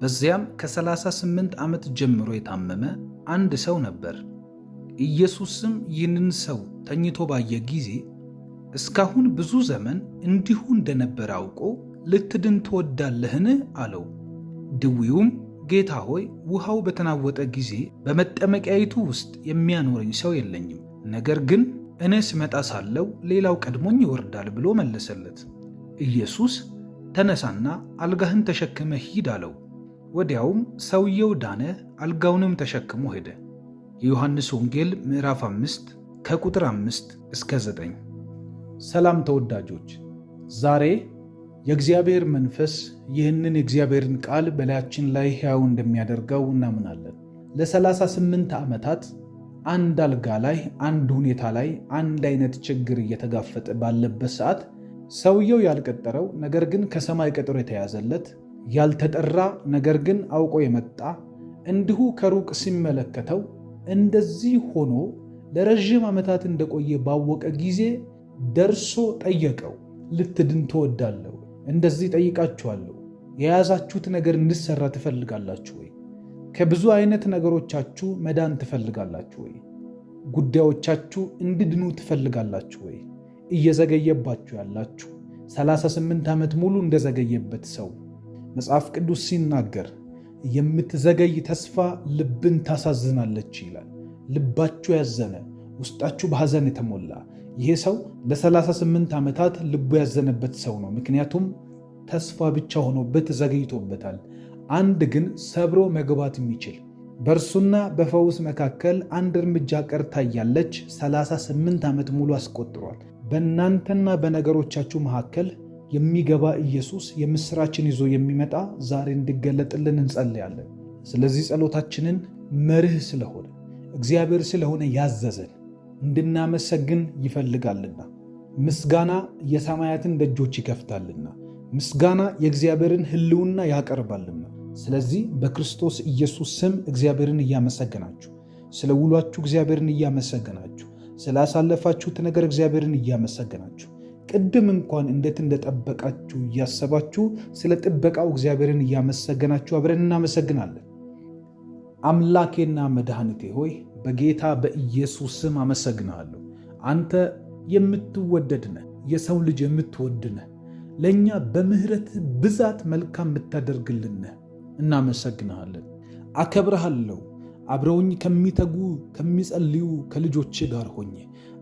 በዚያም ከ38 ዓመት ጀምሮ የታመመ አንድ ሰው ነበር። ኢየሱስም ይህንን ሰው ተኝቶ ባየ ጊዜ እስካሁን ብዙ ዘመን እንዲሁ እንደነበረ አውቆ ልትድን ትወዳለህን? አለው። ድዊውም ጌታ ሆይ፣ ውሃው በተናወጠ ጊዜ በመጠመቂያይቱ ውስጥ የሚያኖረኝ ሰው የለኝም፣ ነገር ግን እኔ ስመጣ ሳለው ሌላው ቀድሞኝ ይወርዳል ብሎ መለሰለት። ኢየሱስ ተነሳና አልጋህን ተሸክመ ሂድ አለው። ወዲያውም ሰውየው ዳነ፣ አልጋውንም ተሸክሞ ሄደ። የዮሐንስ ወንጌል ምዕራፍ 5 ከቁጥር 5 እስከ 9። ሰላም ተወዳጆች፣ ዛሬ የእግዚአብሔር መንፈስ ይህንን የእግዚአብሔርን ቃል በላያችን ላይ ሕያው እንደሚያደርገው እናምናለን። ለ38 ዓመታት አንድ አልጋ ላይ፣ አንድ ሁኔታ ላይ አንድ አይነት ችግር እየተጋፈጠ ባለበት ሰዓት ሰውየው ያልቀጠረው ነገር ግን ከሰማይ ቀጠሮ የተያዘለት፣ ያልተጠራ ነገር ግን አውቆ የመጣ እንዲሁ ከሩቅ ሲመለከተው እንደዚህ ሆኖ ለረዥም ዓመታት እንደቆየ ባወቀ ጊዜ ደርሶ ጠየቀው። ልትድን ትወዳለህ? እንደዚህ ጠይቃችኋለሁ። የያዛችሁት ነገር እንዲሰራ ትፈልጋላችሁ ወይ? ከብዙ አይነት ነገሮቻችሁ መዳን ትፈልጋላችሁ ወይ? ጉዳዮቻችሁ እንዲድኑ ትፈልጋላችሁ ወይ? እየዘገየባችሁ ያላችሁ 38 ዓመት ሙሉ እንደዘገየበት ሰው መጽሐፍ ቅዱስ ሲናገር የምትዘገይ ተስፋ ልብን ታሳዝናለች ይላል። ልባችሁ ያዘነ፣ ውስጣችሁ በሐዘን የተሞላ ይሄ ሰው ለ38 ዓመታት ልቡ ያዘነበት ሰው ነው። ምክንያቱም ተስፋ ብቻ ሆኖበት ዘገይቶበታል። አንድ ግን ሰብሮ መግባት የሚችል በእርሱና በፈውስ መካከል አንድ እርምጃ ቀርታ ያለች 38 ዓመት ሙሉ አስቆጥሯል። በእናንተና በነገሮቻችሁ መካከል የሚገባ ኢየሱስ የምሥራችን ይዞ የሚመጣ ዛሬ እንዲገለጥልን እንጸልያለን። ስለዚህ ጸሎታችንን መርህ ስለሆነ እግዚአብሔር ስለሆነ ያዘዘን እንድናመሰግን ይፈልጋልና፣ ምስጋና የሰማያትን ደጆች ይከፍታልና፣ ምስጋና የእግዚአብሔርን ሕልውና ያቀርባልና። ስለዚህ በክርስቶስ ኢየሱስ ስም እግዚአብሔርን እያመሰገናችሁ፣ ስለ ውሏችሁ እግዚአብሔርን እያመሰገናችሁ፣ ስላሳለፋችሁት ነገር እግዚአብሔርን እያመሰገናችሁ፣ ቅድም እንኳን እንዴት እንደጠበቃችሁ እያሰባችሁ ስለ ጥበቃው እግዚአብሔርን እያመሰገናችሁ አብረን እናመሰግናለን። አምላኬና መድኃኒቴ ሆይ በጌታ በኢየሱስ ስም አመሰግናለሁ። አንተ የምትወደድ ነህ፣ የሰው ልጅ የምትወድ ነህ፣ ለእኛ በምሕረት ብዛት መልካም የምታደርግልን ነህ። እናመሰግንሃለን፣ አከብረሃለሁ። አብረውኝ ከሚተጉ ከሚጸልዩ ከልጆች ጋር ሆኜ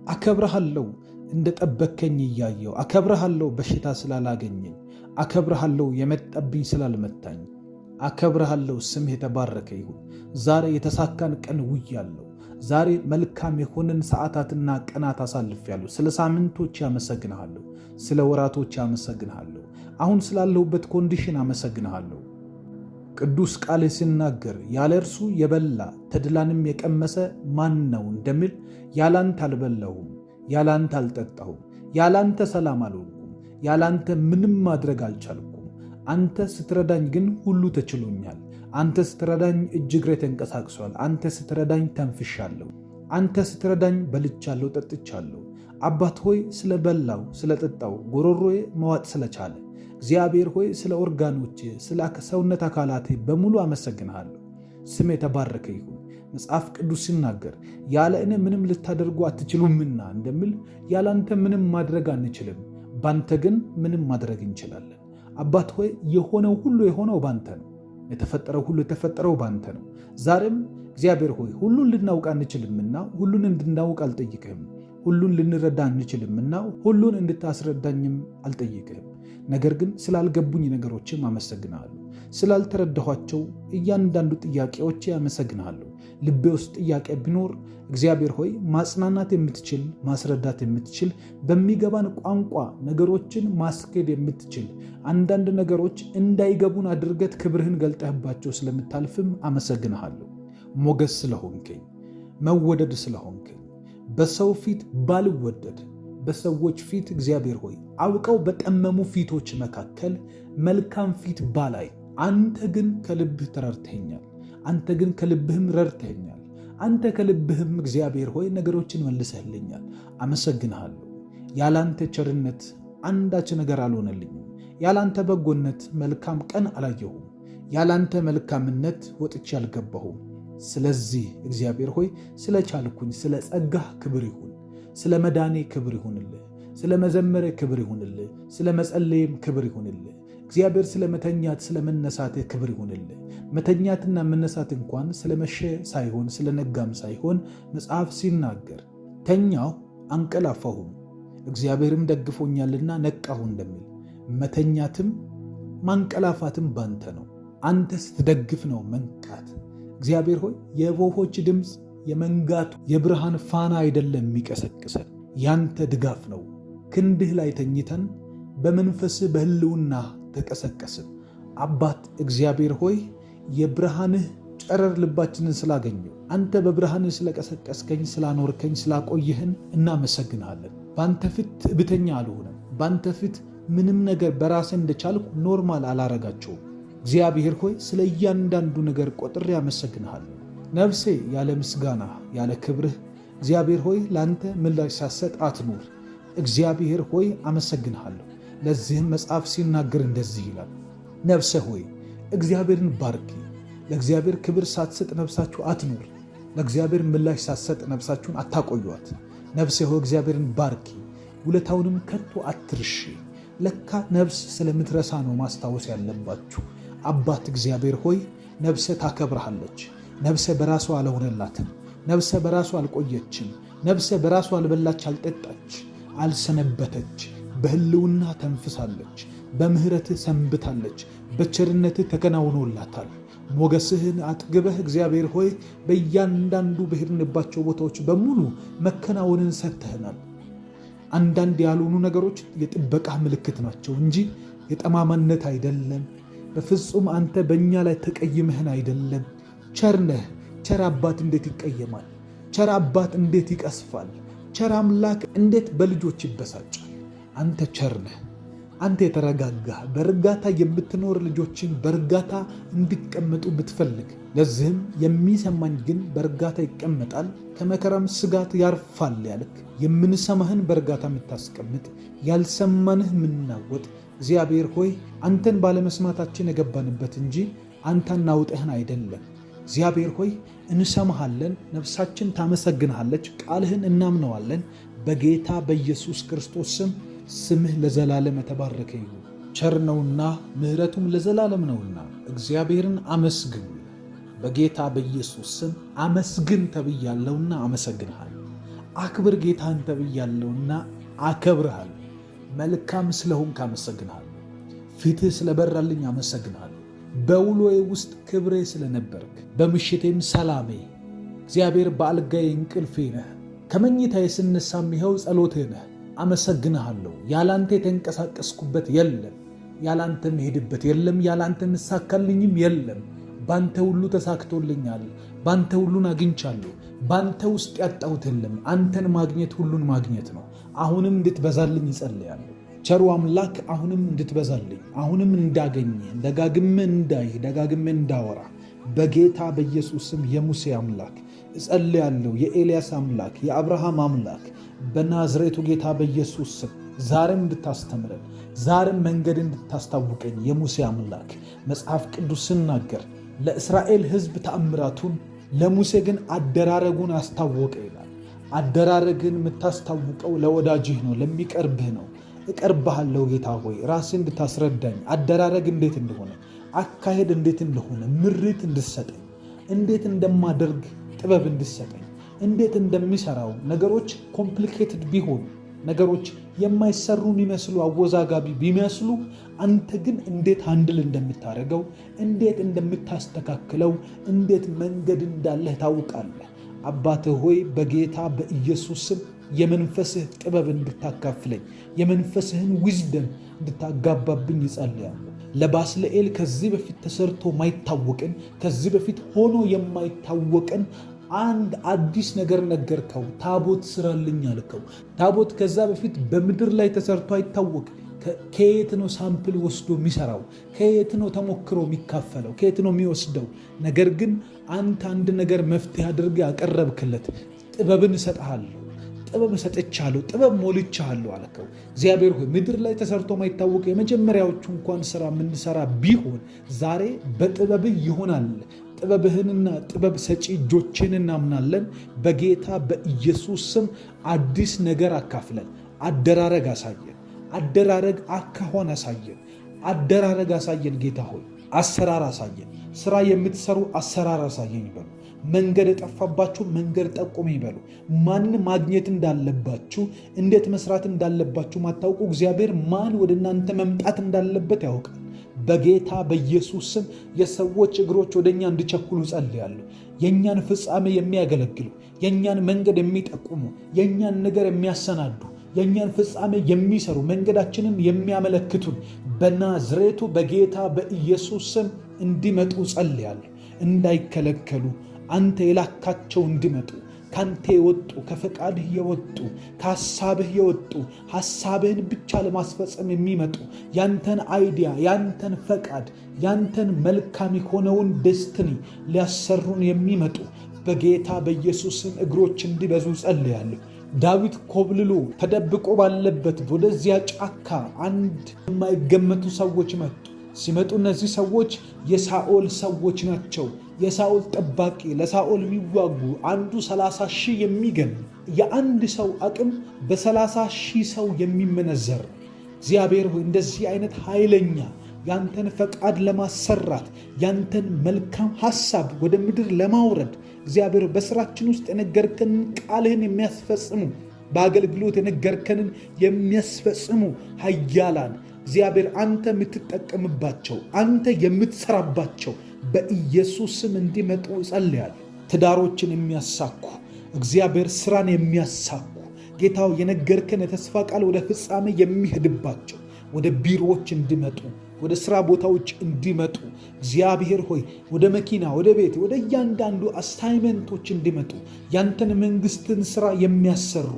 አከብረሃለሁ። እንደ ጠበከኝ እያየው አከብረሃለሁ። በሽታ ስላላገኘኝ አከብረሃለሁ። የመጣብኝ ስላልመታኝ አከብረሃለሁ። ስምህ የተባረከ ይሁን። ዛሬ የተሳካን ቀን ውያለሁ። ዛሬ መልካም የሆንን ሰዓታትና ቀናት አሳልፌያለሁ። ስለ ሳምንቶች ያመሰግንሃለሁ። ስለ ወራቶች ያመሰግንሃለሁ። አሁን ስላለሁበት ኮንዲሽን አመሰግንሃለሁ። ቅዱስ ቃል ሲናገር ያለ እርሱ የበላ ተድላንም የቀመሰ ማን ነው እንደሚል ያላንተ አልበላሁም፣ ያላንተ አልጠጣሁም፣ ያላንተ ሰላም አልሆንኩም፣ ያላንተ ምንም ማድረግ አልቻልኩም። አንተ ስትረዳኝ ግን ሁሉ ተችሎኛል። አንተ ስትረዳኝ እጅ እግሬ ተንቀሳቅሷል። አንተ ስትረዳኝ ተንፍሻለሁ። አንተ ስትረዳኝ በልቻለሁ፣ ጠጥቻለሁ። አባት ሆይ ስለበላው ስለጠጣው ጎሮሮዬ መዋጥ ስለቻለ እግዚአብሔር ሆይ ስለ ኦርጋኖቼ ስለ ሰውነት አካላቴ በሙሉ አመሰግንሃለሁ። ስም የተባረከ ይሁን። መጽሐፍ ቅዱስ ሲናገር ያለ እኔ ምንም ልታደርጉ አትችሉምና እንደሚል ያለ አንተ ምንም ማድረግ አንችልም፣ ባንተ ግን ምንም ማድረግ እንችላለን። አባት ሆይ የሆነው ሁሉ የሆነው ባንተ ነው። የተፈጠረው ሁሉ የተፈጠረው ባንተ ነው። ዛሬም እግዚአብሔር ሆይ ሁሉን ልናውቅ አንችልምና ሁሉን እንድናውቅ አልጠይቅህም። ሁሉን ልንረዳ አንችልምና ሁሉን እንድታስረዳኝም አልጠይቅህም። ነገር ግን ስላልገቡኝ ነገሮችም አመሰግንሃለሁ። ስላልተረዳኋቸው እያንዳንዱ ጥያቄዎች አመሰግንሃለሁ። ልቤ ውስጥ ጥያቄ ቢኖር እግዚአብሔር ሆይ ማጽናናት የምትችል ማስረዳት የምትችል በሚገባን ቋንቋ ነገሮችን ማስኬድ የምትችል አንዳንድ ነገሮች እንዳይገቡን አድርገት ክብርህን ገልጠህባቸው ስለምታልፍም አመሰግንሃለሁ። ሞገስ ስለሆንከኝ፣ መወደድ ስለሆንከኝ፣ በሰው ፊት ባልወደድ በሰዎች ፊት እግዚአብሔር ሆይ አውቀው በጠመሙ ፊቶች መካከል መልካም ፊት ባላይ፣ አንተ ግን ከልብህ ተረድተኸኛል። አንተ ግን ከልብህም ረድተኸኛል። አንተ ከልብህም እግዚአብሔር ሆይ ነገሮችን መልሰህልኛል። አመሰግንሃለሁ። ያላንተ ቸርነት አንዳች ነገር አልሆነልኝም። ያላንተ በጎነት መልካም ቀን አላየሁም። ያላንተ መልካምነት ወጥቼ አልገባሁም። ስለዚህ እግዚአብሔር ሆይ ስለቻልኩኝ ስለ ጸጋህ ክብር ይሁን፣ ስለ መዳኔ ክብር ይሁንልህ፣ ስለ መዘመሬ ክብር ይሁንልህ፣ ስለ መጸለይም ክብር ይሁንልህ። እግዚአብሔር ስለ መተኛት ስለ መነሳትህ ክብር ይሁንልህ። መተኛትና መነሳት እንኳን ስለ መሸ ሳይሆን ስለ ነጋም ሳይሆን መጽሐፍ ሲናገር ተኛሁ አንቀላፋሁም እግዚአብሔርም ደግፎኛልና ነቃሁ እንደሚል መተኛትም ማንቀላፋትም ባንተ ነው። አንተ ስትደግፍ ነው መንቃት። እግዚአብሔር ሆይ የወፎች ድምፅ የመንጋቱ የብርሃን ፋና አይደለም የሚቀሰቅሰን፣ ያንተ ድጋፍ ነው። ክንድህ ላይ ተኝተን በመንፈስህ በሕልውና ተቀሰቀስን። አባት እግዚአብሔር ሆይ የብርሃንህ ጨረር ልባችንን ስላገኘው አንተ በብርሃንህ ስለቀሰቀስከኝ፣ ስላኖርከኝ፣ ስላቆየህን እናመሰግንሃለን። በአንተ ፊት ትዕቢተኛ አልሆነም። በአንተ ፊት ምንም ነገር በራሴ እንደቻልኩ ኖርማል አላረጋቸውም። እግዚአብሔር ሆይ ስለ እያንዳንዱ ነገር ቆጥሬ አመሰግንሃለሁ። ነፍሴ ያለ ምስጋና ያለ ክብርህ እግዚአብሔር ሆይ ለአንተ ምላሽ ሳትሰጥ አትኑር። እግዚአብሔር ሆይ አመሰግንሃለሁ። ለዚህም መጽሐፍ ሲናገር እንደዚህ ይላል፣ ነፍሴ ሆይ እግዚአብሔርን ባርኪ። ለእግዚአብሔር ክብር ሳትሰጥ ነፍሳችሁ አትኑር። ለእግዚአብሔር ምላሽ ሳትሰጥ ነፍሳችሁን አታቆዩት። ነፍሴ ሆይ እግዚአብሔርን ባርኪ፣ ውለታውንም ከቶ አትርሺ። ለካ ነፍስ ስለምትረሳ ነው ማስታወስ ያለባችሁ። አባት እግዚአብሔር ሆይ ነፍሴ ታከብረሃለች። ነፍሴ በራሷ አልሆነላትም። ነፍሴ በራሷ አልቆየችም። ነፍሴ በራሷ አልበላች፣ አልጠጣች፣ አልሰነበተች። በሕልውና ተንፍሳለች። በምሕረትህ ሰንብታለች። በቸርነትህ ተከናውኖላታል። ሞገስህን አጥግበህ እግዚአብሔር ሆይ በእያንዳንዱ በሄድንባቸው ቦታዎች በሙሉ መከናወንን ሰጥተህናል። አንዳንድ ያልሆኑ ነገሮች የጥበቃ ምልክት ናቸው እንጂ የጠማማነት አይደለም። በፍጹም አንተ በእኛ ላይ ተቀይመህን አይደለም። ቸር ነህ። ቸር አባት እንዴት ይቀየማል? ቸር አባት እንዴት ይቀስፋል? ቸር አምላክ እንዴት በልጆች ይበሳጫል? አንተ ቸር ነህ። አንተ የተረጋጋህ በእርጋታ የምትኖር ልጆችን በእርጋታ እንዲቀመጡ ብትፈልግ፣ ለዚህም የሚሰማኝ ግን በእርጋታ ይቀመጣል ከመከራም ስጋት ያርፋል ያልክ፣ የምንሰማህን በእርጋታ የምታስቀምጥ ያልሰማንህ የምናወጥ እግዚአብሔር ሆይ አንተን ባለመስማታችን የገባንበት እንጂ አንተ አናውጠህን አይደለም። እግዚአብሔር ሆይ እንሰማሃለን፣ ነፍሳችን ታመሰግንሃለች፣ ቃልህን እናምነዋለን። በጌታ በኢየሱስ ክርስቶስ ስም ስምህ ለዘላለም የተባረከ ይሁን። ቸር ነውና ምሕረቱም ለዘላለም ነውና እግዚአብሔርን አመስግኑ። በጌታ በኢየሱስ ስም አመስግን ተብያለሁና አመሰግንሃለሁ። አክብር ጌታን ተብያለሁና አከብርሃለሁ። መልካም ስለሆንክ አመሰግንሃለሁ። ፊትህ ስለበራልኝ አመሰግንሃለሁ። በውሎዬ ውስጥ ክብሬ ስለነበርክ፣ በምሽቴም ሰላሜ እግዚአብሔር በአልጋዬ እንቅልፌ ነህ። ከመኝታዬ ስነሳም ይኸው ጸሎቴ ነህ። አመሰግንሃለሁ። ያላንተ የተንቀሳቀስኩበት የለም። ያላንተ መሄድበት የለም። ያላንተ ምሳካልኝም የለም። ባንተ ሁሉ ተሳክቶልኛል። ባንተ ሁሉን አግኝቻለሁ። ባንተ ውስጥ ያጣሁት የለም። አንተን ማግኘት ሁሉን ማግኘት ነው። አሁንም እንድትበዛልኝ ይጸልያለሁ። ቸሩ አምላክ አሁንም እንድትበዛልኝ፣ አሁንም እንዳገኘ፣ ደጋግሜ እንዳይ፣ ደጋግሜ እንዳወራ በጌታ በኢየሱስ ስም የሙሴ አምላክ እጸልያለሁ። የኤልያስ አምላክ፣ የአብርሃም አምላክ በናዝሬቱ ጌታ በኢየሱስ ስም ዛሬም እንድታስተምረን፣ ዛሬም መንገድ እንድታስታውቀኝ የሙሴ አምላክ መጽሐፍ ቅዱስ ሲናገር ለእስራኤል ሕዝብ ተአምራቱን ለሙሴ ግን አደራረጉን አስታወቀ ይላል። አደራረግን የምታስታውቀው ለወዳጅህ ነው፣ ለሚቀርብህ ነው። እቀርብሃለሁ ጌታ ሆይ ራስህ እንድታስረዳኝ፣ አደራረግ እንዴት እንደሆነ፣ አካሄድ እንዴት እንደሆነ ምሪት እንድሰጠኝ፣ እንዴት እንደማደርግ ጥበብ እንድሰጠኝ፣ እንዴት እንደሚሰራው ነገሮች ኮምፕሊኬትድ ቢሆኑ ነገሮች የማይሰሩ የሚመስሉ አወዛጋቢ ቢመስሉ አንተ ግን እንዴት ሃንድል እንደምታደርገው፣ እንዴት እንደምታስተካክለው፣ እንዴት መንገድ እንዳለህ ታውቃለህ። አባትህ ሆይ በጌታ በኢየሱስ ስም የመንፈስህ ጥበብ እንድታካፍለኝ፣ የመንፈስህን ዊዝደም እንድታጋባብኝ ይጸልያለሁ። ለባስልኤል ከዚህ በፊት ተሰርቶ ማይታወቅን፣ ከዚህ በፊት ሆኖ የማይታወቅን አንድ አዲስ ነገር ነገርከው። ታቦት ስራልኝ አልከው። ታቦት ከዛ በፊት በምድር ላይ ተሰርቶ አይታወቅ። ከየት ነው ሳምፕል ወስዶ የሚሰራው? ከየት ነው ተሞክሮ የሚካፈለው? ከየት ነው የሚወስደው? ነገር ግን አንተ አንድ ነገር መፍትሄ አድርገህ ያቀረብክለት ጥበብን እሰጥሃለሁ። ጥበብ ሰጥቻለሁ፣ ጥበብ ሞልቻለሁ አልከው። እግዚአብሔር ሆይ ምድር ላይ ተሰርቶ ማይታወቅ የመጀመሪያዎቹ እንኳን ስራ የምንሰራ ቢሆን ዛሬ በጥበብህ ይሆናል። ጥበብህንና ጥበብ ሰጪ እጆችን እናምናለን። በጌታ በኢየሱስ ስም አዲስ ነገር አካፍለን፣ አደራረግ አሳየን፣ አደራረግ አካሆን አሳየን፣ አደራረግ አሳየን። ጌታ ሆይ አሰራር አሳየን። ስራ የምትሰሩ አሰራር አሳየኝ በሉ። መንገድ የጠፋባችሁ መንገድ ጠቁመኝ በሉ። ማን ማግኘት እንዳለባችሁ፣ እንዴት መስራት እንዳለባችሁ ማታውቁ እግዚአብሔር ማን ወደ እናንተ መምጣት እንዳለበት ያውቃል። በጌታ በኢየሱስ ስም የሰዎች እግሮች ወደኛ እንዲቸኩሉ ጸልያለሁ። የእኛን ፍጻሜ የሚያገለግሉ፣ የእኛን መንገድ የሚጠቁሙ፣ የእኛን ነገር የሚያሰናዱ፣ የእኛን ፍጻሜ የሚሰሩ፣ መንገዳችንን የሚያመለክቱን በናዝሬቱ በጌታ በኢየሱስ ስም እንዲመጡ ጸልያለሁ። እንዳይከለከሉ አንተ የላካቸው እንዲመጡ፣ ካንተ የወጡ ከፈቃድህ የወጡ ከሐሳብህ የወጡ ሐሳብህን ብቻ ለማስፈጸም የሚመጡ ያንተን አይዲያ፣ ያንተን ፈቃድ፣ ያንተን መልካም የሆነውን ደስትኒ ሊያሰሩን የሚመጡ በጌታ በኢየሱስም እግሮች እንዲበዙ ጸልያለሁ። ዳዊት ኮብልሎ ተደብቆ ባለበት ወደዚያ ጫካ አንድ የማይገመቱ ሰዎች መጡ። ሲመጡ እነዚህ ሰዎች የሳኦል ሰዎች ናቸው። የሳኦል ጠባቂ፣ ለሳኦል የሚዋጉ አንዱ 30,000 የሚገል የአንድ ሰው አቅም በ30,000 ሰው የሚመነዘር። እግዚአብሔር ሆይ እንደዚህ አይነት ኃይለኛ ያንተን ፈቃድ ለማሰራት ያንተን መልካም ሐሳብ ወደ ምድር ለማውረድ እግዚአብሔር በስራችን ውስጥ የነገርከንን ቃልህን የሚያስፈጽሙ በአገልግሎት የነገርከንን የሚያስፈጽሙ ኃያላን እግዚአብሔር አንተ የምትጠቀምባቸው አንተ የምትሰራባቸው በኢየሱስ ስም እንዲመጡ ጸልያለሁ። ትዳሮችን የሚያሳኩ እግዚአብሔር ስራን የሚያሳኩ ጌታው የነገርከን የተስፋ ቃል ወደ ፍጻሜ የሚሄድባቸው ወደ ቢሮዎች እንዲመጡ ወደ ሥራ ቦታዎች እንዲመጡ እግዚአብሔር ሆይ ወደ መኪና፣ ወደ ቤት፣ ወደ እያንዳንዱ አሳይመንቶች እንዲመጡ ያንተን መንግሥትን ሥራ የሚያሰሩ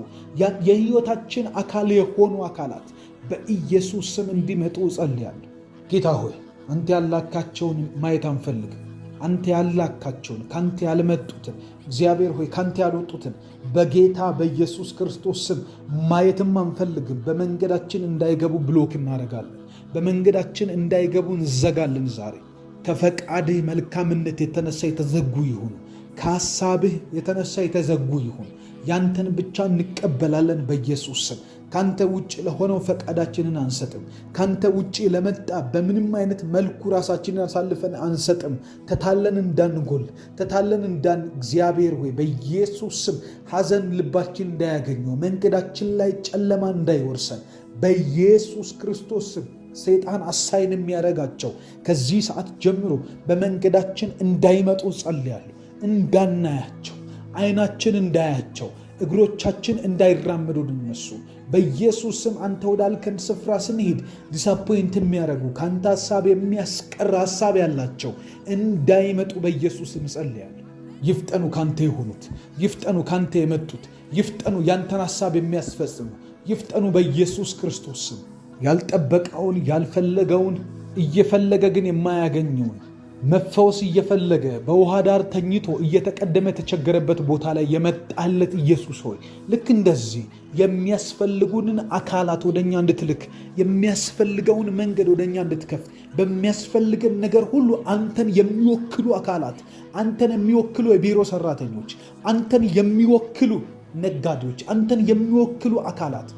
የሕይወታችን አካል የሆኑ አካላት በኢየሱስ ስም እንዲመጡ ጸልያለሁ። ጌታ ሆይ አንተ ያላካቸውን ማየት አንፈልግም። አንተ ያላካቸውን ካንተ ያልመጡትን እግዚአብሔር ሆይ ካንተ ያልወጡትን በጌታ በኢየሱስ ክርስቶስ ስም ማየትም አንፈልግም። በመንገዳችን እንዳይገቡ ብሎክ እናደርጋለን። በመንገዳችን እንዳይገቡ እንዘጋለን። ዛሬ ከፈቃድህ መልካምነት የተነሳ የተዘጉ ይሁኑ። ከሐሳብህ የተነሳ የተዘጉ ይሁን። ያንተን ብቻ እንቀበላለን በኢየሱስ ስም። ካንተ ውጭ ለሆነው ፈቃዳችንን አንሰጥም። ካንተ ውጭ ለመጣ በምንም አይነት መልኩ ራሳችንን አሳልፈን አንሰጥም። ተታለን እንዳንጎል፣ ተታለን እግዚአብሔር ሆይ በኢየሱስ ስም ሐዘን ልባችን እንዳያገኘው፣ መንገዳችን ላይ ጨለማ እንዳይወርሰን በኢየሱስ ክርስቶስ ስም ሰይጣን አሳይን የሚያደርጋቸው ከዚህ ሰዓት ጀምሮ በመንገዳችን እንዳይመጡ ጸልያለሁ። እንዳናያቸው፣ አይናችን እንዳያቸው፣ እግሮቻችን እንዳይራመዱ እነሱ በኢየሱስ ስም አንተ ወዳልከን ስፍራ ስንሄድ ዲሳፖይንት የሚያደርጉ ከአንተ ሐሳብ የሚያስቀር ሐሳብ ያላቸው እንዳይመጡ በኢየሱስ ስም ጸልያለሁ። ይፍጠኑ ካንተ የሆኑት፣ ይፍጠኑ ካንተ የመጡት፣ ይፍጠኑ ያንተን ሐሳብ የሚያስፈጽሙ ይፍጠኑ በኢየሱስ ክርስቶስ ስም። ያልጠበቀውን ያልፈለገውን እየፈለገ ግን የማያገኘውን መፈወስ እየፈለገ በውሃ ዳር ተኝቶ እየተቀደመ የተቸገረበት ቦታ ላይ የመጣለት ኢየሱስ ሆይ ልክ እንደዚህ የሚያስፈልጉንን አካላት ወደኛ እንድትልክ የሚያስፈልገውን መንገድ ወደኛ እንድትከፍት በሚያስፈልገን ነገር ሁሉ አንተን የሚወክሉ አካላት፣ አንተን የሚወክሉ የቢሮ ሰራተኞች፣ አንተን የሚወክሉ ነጋዴዎች፣ አንተን የሚወክሉ አካላት፣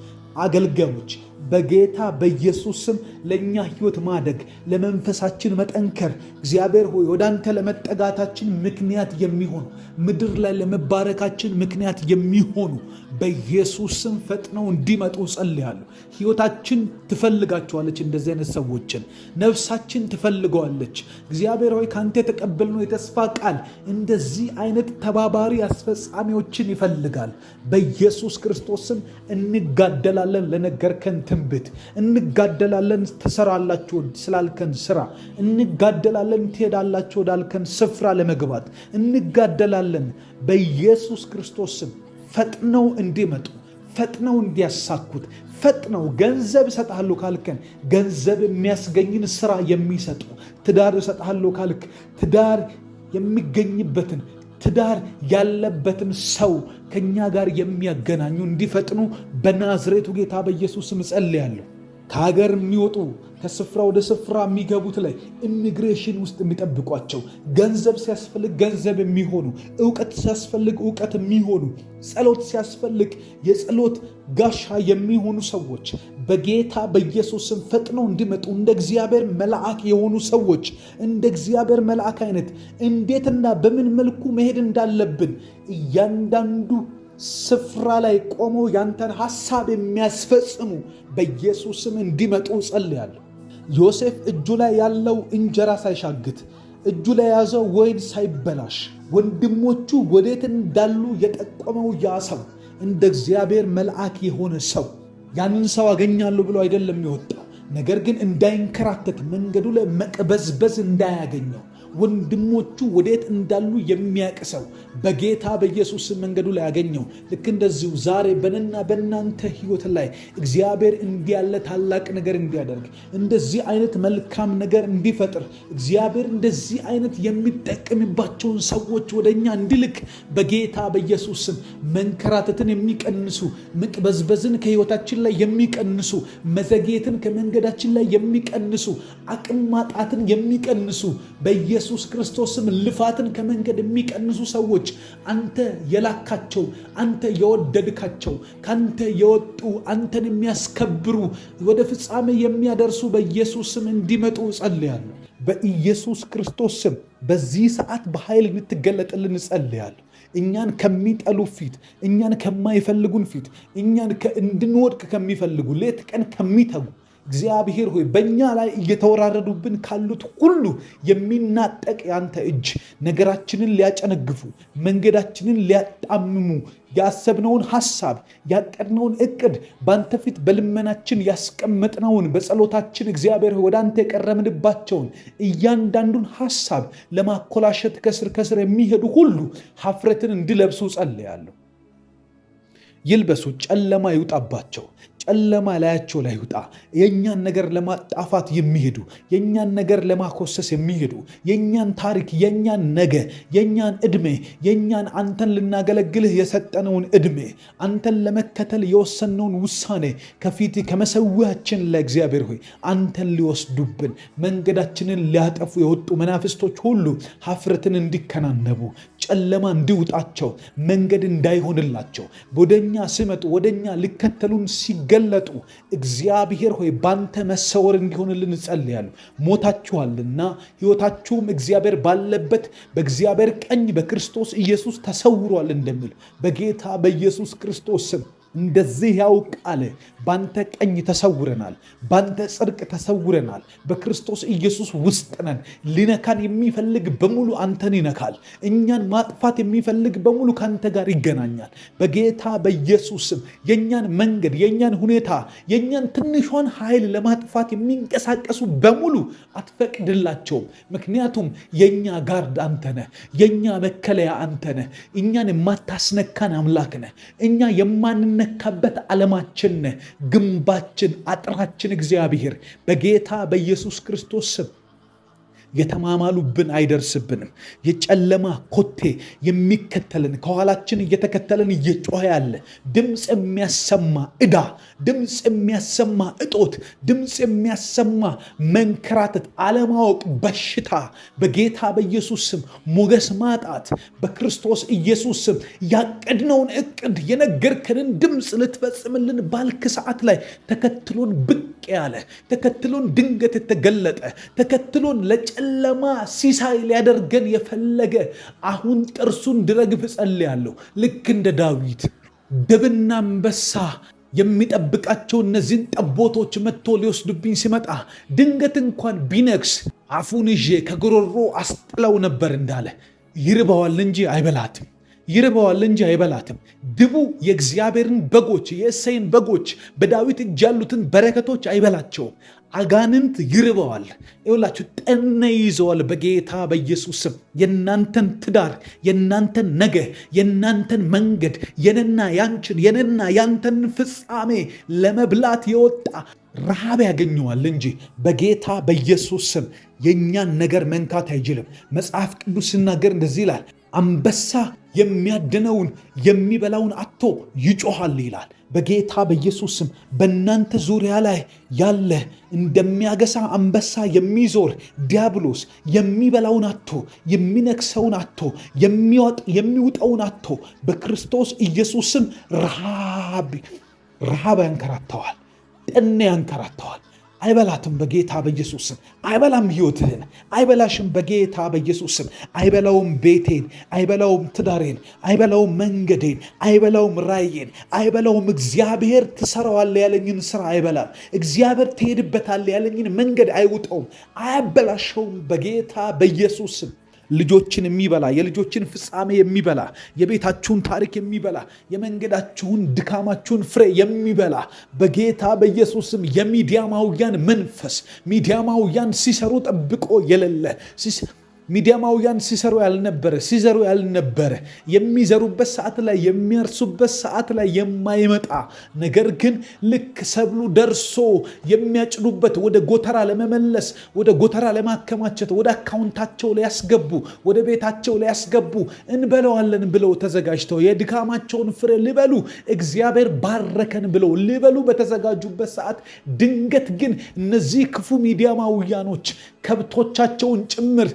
አገልጋዮች በጌታ በኢየሱስ ስም ለእኛ ሕይወት ማደግ ለመንፈሳችን መጠንከር እግዚአብሔር ሆይ ወደ አንተ ለመጠጋታችን ምክንያት የሚሆኑ ምድር ላይ ለመባረካችን ምክንያት የሚሆኑ በኢየሱስ ስም ፈጥነው እንዲመጡ ጸልያለሁ። ሕይወታችን ትፈልጋቸዋለች። እንደዚህ አይነት ሰዎችን ነፍሳችን ትፈልገዋለች። እግዚአብሔር ሆይ ካንተ የተቀበልነው የተስፋ ቃል እንደዚህ አይነት ተባባሪ አስፈጻሚዎችን ይፈልጋል። በኢየሱስ ክርስቶስ ስም እንጋደላለን። ለነገርከን ትንቢት እንጋደላለን። ትሰራላችሁ ስላልከን ስራ እንጋደላለን። ትሄዳላችሁ ወዳልከን ስፍራ ለመግባት እንጋደላለን። በኢየሱስ ክርስቶስ ስም ፈጥነው እንዲመጡ፣ ፈጥነው እንዲያሳኩት፣ ፈጥነው ገንዘብ እሰጥሃለሁ ካልከን ገንዘብ የሚያስገኝን ስራ የሚሰጡ፣ ትዳር እሰጥሃለሁ ካልክ ትዳር የሚገኝበትን ትዳር ያለበትን ሰው ከኛ ጋር የሚያገናኙ እንዲፈጥኑ በናዝሬቱ ጌታ በኢየሱስ ስም ጸልያለሁ። ከሀገር የሚወጡ ከስፍራ ወደ ስፍራ የሚገቡት ላይ ኢሚግሬሽን ውስጥ የሚጠብቋቸው፣ ገንዘብ ሲያስፈልግ ገንዘብ የሚሆኑ፣ እውቀት ሲያስፈልግ እውቀት የሚሆኑ፣ ጸሎት ሲያስፈልግ የጸሎት ጋሻ የሚሆኑ ሰዎች በጌታ በኢየሱስ ስም ፈጥነው እንዲመጡ እንደ እግዚአብሔር መልአክ የሆኑ ሰዎች እንደ እግዚአብሔር መልአክ አይነት እንዴትና በምን መልኩ መሄድ እንዳለብን እያንዳንዱ ስፍራ ላይ ቆመው ያንተን ሐሳብ የሚያስፈጽሙ በኢየሱስ ስም እንዲመጡ ጸልያለሁ። ዮሴፍ እጁ ላይ ያለው እንጀራ ሳይሻግት፣ እጁ ላይ ያዘው ወይን ሳይበላሽ፣ ወንድሞቹ ወዴት እንዳሉ የጠቆመው ያ ሰው እንደ እግዚአብሔር መልአክ የሆነ ሰው ያንን ሰው አገኛለሁ ብሎ አይደለም የወጣው። ነገር ግን እንዳይንከራተት፣ መንገዱ ላይ መቅበዝበዝ እንዳያገኘው፣ ወንድሞቹ ወዴት እንዳሉ የሚያቅሰው በጌታ በኢየሱስ መንገዱ ላይ ያገኘው። ልክ እንደዚሁ ዛሬ በእኔና በእናንተ ሕይወት ላይ እግዚአብሔር እንዲህ ያለ ታላቅ ነገር እንዲያደርግ፣ እንደዚህ አይነት መልካም ነገር እንዲፈጥር፣ እግዚአብሔር እንደዚህ አይነት የሚጠቀምባቸውን ሰዎች ወደኛ እንዲልክ በጌታ በኢየሱስ ስም መንከራተትን የሚቀንሱ፣ መቅበዝበዝን ከሕይወታችን ላይ የሚቀንሱ፣ መዘግየትን ከመንገዳችን ላይ የሚቀንሱ፣ አቅም ማጣትን የሚቀንሱ በኢየሱስ ክርስቶስ ስም ልፋትን ከመንገድ የሚቀንሱ ሰዎች አንተ የላካቸው፣ አንተ የወደድካቸው፣ ካንተ የወጡ አንተን የሚያስከብሩ ወደ ፍጻሜ የሚያደርሱ በኢየሱስ ስም እንዲመጡ ጸልያለሁ። በኢየሱስ ክርስቶስ ስም በዚህ ሰዓት በኃይል እንድትገለጥልን ጸልያለሁ። እኛን ከሚጠሉ ፊት፣ እኛን ከማይፈልጉን ፊት፣ እኛን እንድንወድቅ ከሚፈልጉ ሌት ቀን ከሚተጉ እግዚአብሔር ሆይ በእኛ ላይ እየተወራረዱብን ካሉት ሁሉ የሚናጠቅ ያንተ እጅ ነገራችንን ሊያጨነግፉ፣ መንገዳችንን ሊያጣምሙ፣ ያሰብነውን ሐሳብ ያቀድነውን እቅድ በአንተ ፊት በልመናችን ያስቀመጥነውን በጸሎታችን እግዚአብሔር ሆይ ወደ አንተ የቀረብንባቸውን እያንዳንዱን ሐሳብ ለማኮላሸት ከስር ከስር የሚሄዱ ሁሉ ኀፍረትን እንዲለብሱ ጸልያለሁ። ይልበሱ፣ ጨለማ ይውጣባቸው፣ ጨለማ ላያቸው ላይ ይውጣ። የእኛን ነገር ለማጣፋት የሚሄዱ፣ የእኛን ነገር ለማኮሰስ የሚሄዱ፣ የእኛን ታሪክ፣ የእኛን ነገ፣ የእኛን ዕድሜ፣ የእኛን አንተን ልናገለግልህ የሰጠነውን ዕድሜ፣ አንተን ለመከተል የወሰነውን ውሳኔ ከፊት ከመሰዊያችን ላይ እግዚአብሔር ሆይ አንተን ሊወስዱብን መንገዳችንን ሊያጠፉ የወጡ መናፍስቶች ሁሉ ኀፍረትን እንዲከናነቡ፣ ጨለማ እንዲውጣቸው፣ መንገድ እንዳይሆንላቸው ወደኛ ሲመጡ ወደኛ ሊከተሉን ሲገለጡ እግዚአብሔር ሆይ ባንተ መሰወር እንዲሆንልን ጸልያለሁ። ሞታችኋልና ሕይወታችሁም እግዚአብሔር ባለበት በእግዚአብሔር ቀኝ በክርስቶስ ኢየሱስ ተሰውሯል እንደሚል በጌታ በኢየሱስ ክርስቶስ ስም እንደዚህ ያውቃል። ባንተ ቀኝ ተሰውረናል፣ ባንተ ጽድቅ ተሰውረናል። በክርስቶስ ኢየሱስ ውስጥ ነን። ሊነካን የሚፈልግ በሙሉ አንተን ይነካል። እኛን ማጥፋት የሚፈልግ በሙሉ ካንተ ጋር ይገናኛል። በጌታ በኢየሱስ ስም የእኛን መንገድ፣ የእኛን ሁኔታ፣ የእኛን ትንሿን ኃይል ለማጥፋት የሚንቀሳቀሱ በሙሉ አትፈቅድላቸውም። ምክንያቱም የእኛ ጋርድ አንተ ነህ፣ የእኛ መከለያ አንተ ነህ። እኛን የማታስነካን አምላክ ነህ። እኛ የማንነካበት ዓለማችን ነህ፣ ግንባችን፣ አጥራችን እግዚአብሔር በጌታ በኢየሱስ ክርስቶስ ስም የተማማሉብን አይደርስብንም። የጨለማ ኮቴ የሚከተልን ከኋላችን እየተከተለን እየጮኸ ያለ ድምፅ የሚያሰማ ዕዳ፣ ድምፅ የሚያሰማ እጦት፣ ድምፅ የሚያሰማ መንከራተት፣ አለማወቅ፣ በሽታ በጌታ በኢየሱስ ስም ሞገስ ማጣት በክርስቶስ ኢየሱስ ስም ያቀድነውን እቅድ የነገርከንን ድምፅ ልትፈጽምልን ባልክ ሰዓት ላይ ተከትሎን ብቅ ያለ ተከትሎን ድንገት የተገለጠ ተከትሎን ለጨለማ ሲሳይ ሊያደርገን የፈለገ አሁን ጥርሱን እንዲረግፍ ጸልያለሁ። ልክ እንደ ዳዊት ድብና አንበሳ የሚጠብቃቸው እነዚህን ጠቦቶች መጥቶ ሊወስዱብኝ ሲመጣ ድንገት እንኳን ቢነክስ አፉን ይዤ ከጉሮሮ አስጥለው ነበር እንዳለ ይርበዋል እንጂ አይበላትም፣ ይርበዋል እንጂ አይበላትም። ድቡ የእግዚአብሔርን በጎች፣ የእሴይን በጎች፣ በዳዊት እጅ ያሉትን በረከቶች አይበላቸውም። አጋንንት ይርበዋል። ይኸውላችሁ ጠነ ይዘዋል። በጌታ በኢየሱስ ስም የናንተን ትዳር፣ የናንተን ነገ፣ የናንተን መንገድ፣ የነና ያንችን፣ የነና ያንተን ፍጻሜ ለመብላት የወጣ ረሃብ ያገኘዋል እንጂ በጌታ በኢየሱስ ስም የእኛን ነገር መንካት አይችልም። መጽሐፍ ቅዱስ ሲናገር እንደዚህ ይላል፣ አንበሳ የሚያድነውን የሚበላውን አጥቶ ይጮሃል ይላል። በጌታ በኢየሱስ ስም በእናንተ ዙሪያ ላይ ያለ እንደሚያገሳ አንበሳ የሚዞር ዲያብሎስ የሚበላውን አጥቶ የሚነክሰውን አጥቶ የሚውጠውን አጥቶ በክርስቶስ ኢየሱስ ስም ረሃብ ያንከራተዋል፣ ጠኔ ያንከራተዋል። አይበላትም በጌታ በኢየሱስ ስም። አይበላም ሕይወትህን፣ አይበላሽም በጌታ በኢየሱስ ስም። አይበላውም ቤቴን፣ አይበላውም ትዳሬን፣ አይበላውም መንገዴን፣ አይበላውም ራእዬን፣ አይበላውም እግዚአብሔር ትሰራዋለ ያለኝን ስራ አይበላም። እግዚአብሔር ትሄድበታለ ያለኝን መንገድ አይውጠውም፣ አያበላሸውም በጌታ በኢየሱስ ስም። ልጆችን የሚበላ የልጆችን ፍጻሜ የሚበላ የቤታችሁን ታሪክ የሚበላ የመንገዳችሁን ድካማችሁን ፍሬ የሚበላ በጌታ በኢየሱስም የሚዲያማውያን መንፈስ ሚዲያማውያን ሲሰሩ ጠብቆ የሌለ ሚዲያማውያን ሲዘሩ ያልነበረ የሚዘሩበት ሰዓት ላይ የሚያርሱበት ሰዓት ላይ የማይመጣ ነገር ግን ልክ ሰብሉ ደርሶ የሚያጭዱበት ወደ ጎተራ ለመመለስ ወደ ጎተራ ለማከማቸት ወደ አካውንታቸው ሊያስገቡ ወደ ቤታቸው ሊያስገቡ እንበለዋለን ብለው ተዘጋጅተው የድካማቸውን ፍሬ ሊበሉ እግዚአብሔር ባረከን ብለው ሊበሉ በተዘጋጁበት ሰዓት ድንገት ግን እነዚህ ክፉ ሚዲያማውያኖች ከብቶቻቸውን ጭምር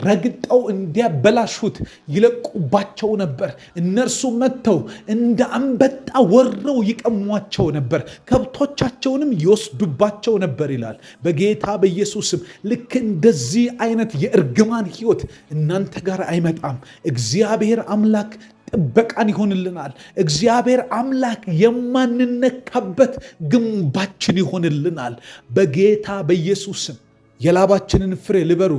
ረግጠው እንዲያበላሹት ይለቁባቸው ነበር። እነርሱ መጥተው እንደ አንበጣ ወረው ይቀሟቸው ነበር፣ ከብቶቻቸውንም ይወስዱባቸው ነበር ይላል። በጌታ በኢየሱስም ልክ እንደዚህ አይነት የእርግማን ሕይወት እናንተ ጋር አይመጣም። እግዚአብሔር አምላክ ጥበቃን ይሆንልናል። እግዚአብሔር አምላክ የማንነካበት ግንባችን ይሆንልናል። በጌታ በኢየሱስም የላባችንን ፍሬ ሊበሉ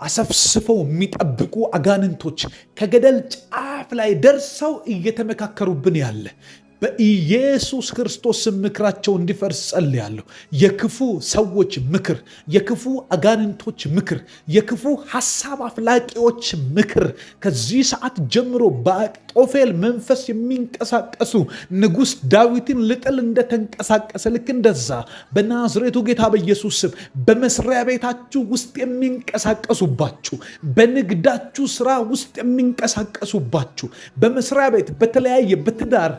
አሰፍስፈው የሚጠብቁ አጋንንቶች ከገደል ጫፍ ላይ ደርሰው እየተመካከሩብን ያለ በኢየሱስ ክርስቶስ ምክራቸው እንዲፈርስ ጸልያለሁ። የክፉ ሰዎች ምክር፣ የክፉ አጋንንቶች ምክር፣ የክፉ ሐሳብ አፍላቂዎች ምክር ከዚህ ሰዓት ጀምሮ በአጦፌል መንፈስ የሚንቀሳቀሱ ንጉሥ ዳዊትን ልጥል እንደተንቀሳቀሰ ልክ እንደዛ በናዝሬቱ ጌታ በኢየሱስ ስም በመስሪያ ቤታችሁ ውስጥ የሚንቀሳቀሱባችሁ፣ በንግዳችሁ ስራ ውስጥ የሚንቀሳቀሱባችሁ፣ በመስሪያ ቤት በተለያየ በትዳር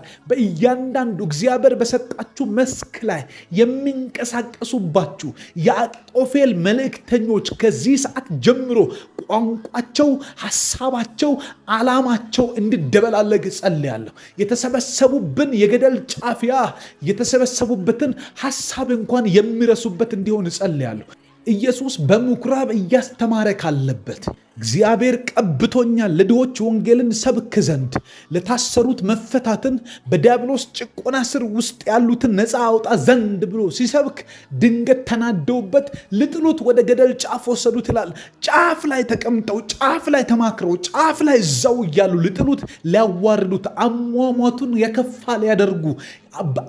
እያንዳንዱ እግዚአብሔር በሰጣችሁ መስክ ላይ የሚንቀሳቀሱባችሁ የአጦፌል መልእክተኞች ከዚህ ሰዓት ጀምሮ ቋንቋቸው፣ ሐሳባቸው፣ ዓላማቸው እንዲደበላለቅ ጸልያለሁ። የተሰበሰቡብን የገደል ጫፊያ የተሰበሰቡበትን ሐሳብ እንኳን የሚረሱበት እንዲሆን ጸልያለሁ። ኢየሱስ በምኩራብ እያስተማረ ካለበት እግዚአብሔር ቀብቶኛል ለድሆች ወንጌልን ሰብክ ዘንድ ለታሰሩት መፈታትን በዲያብሎስ ጭቆና ስር ውስጥ ያሉትን ነፃ አውጣ ዘንድ ብሎ ሲሰብክ ድንገት ተናደውበት ልጥሉት ወደ ገደል ጫፍ ወሰዱት ይላል። ጫፍ ላይ ተቀምጠው ጫፍ ላይ ተማክረው ጫፍ ላይ እዛው እያሉ ልጥሉት ሊያዋርዱት አሟሟቱን የከፋ ሊያደርጉ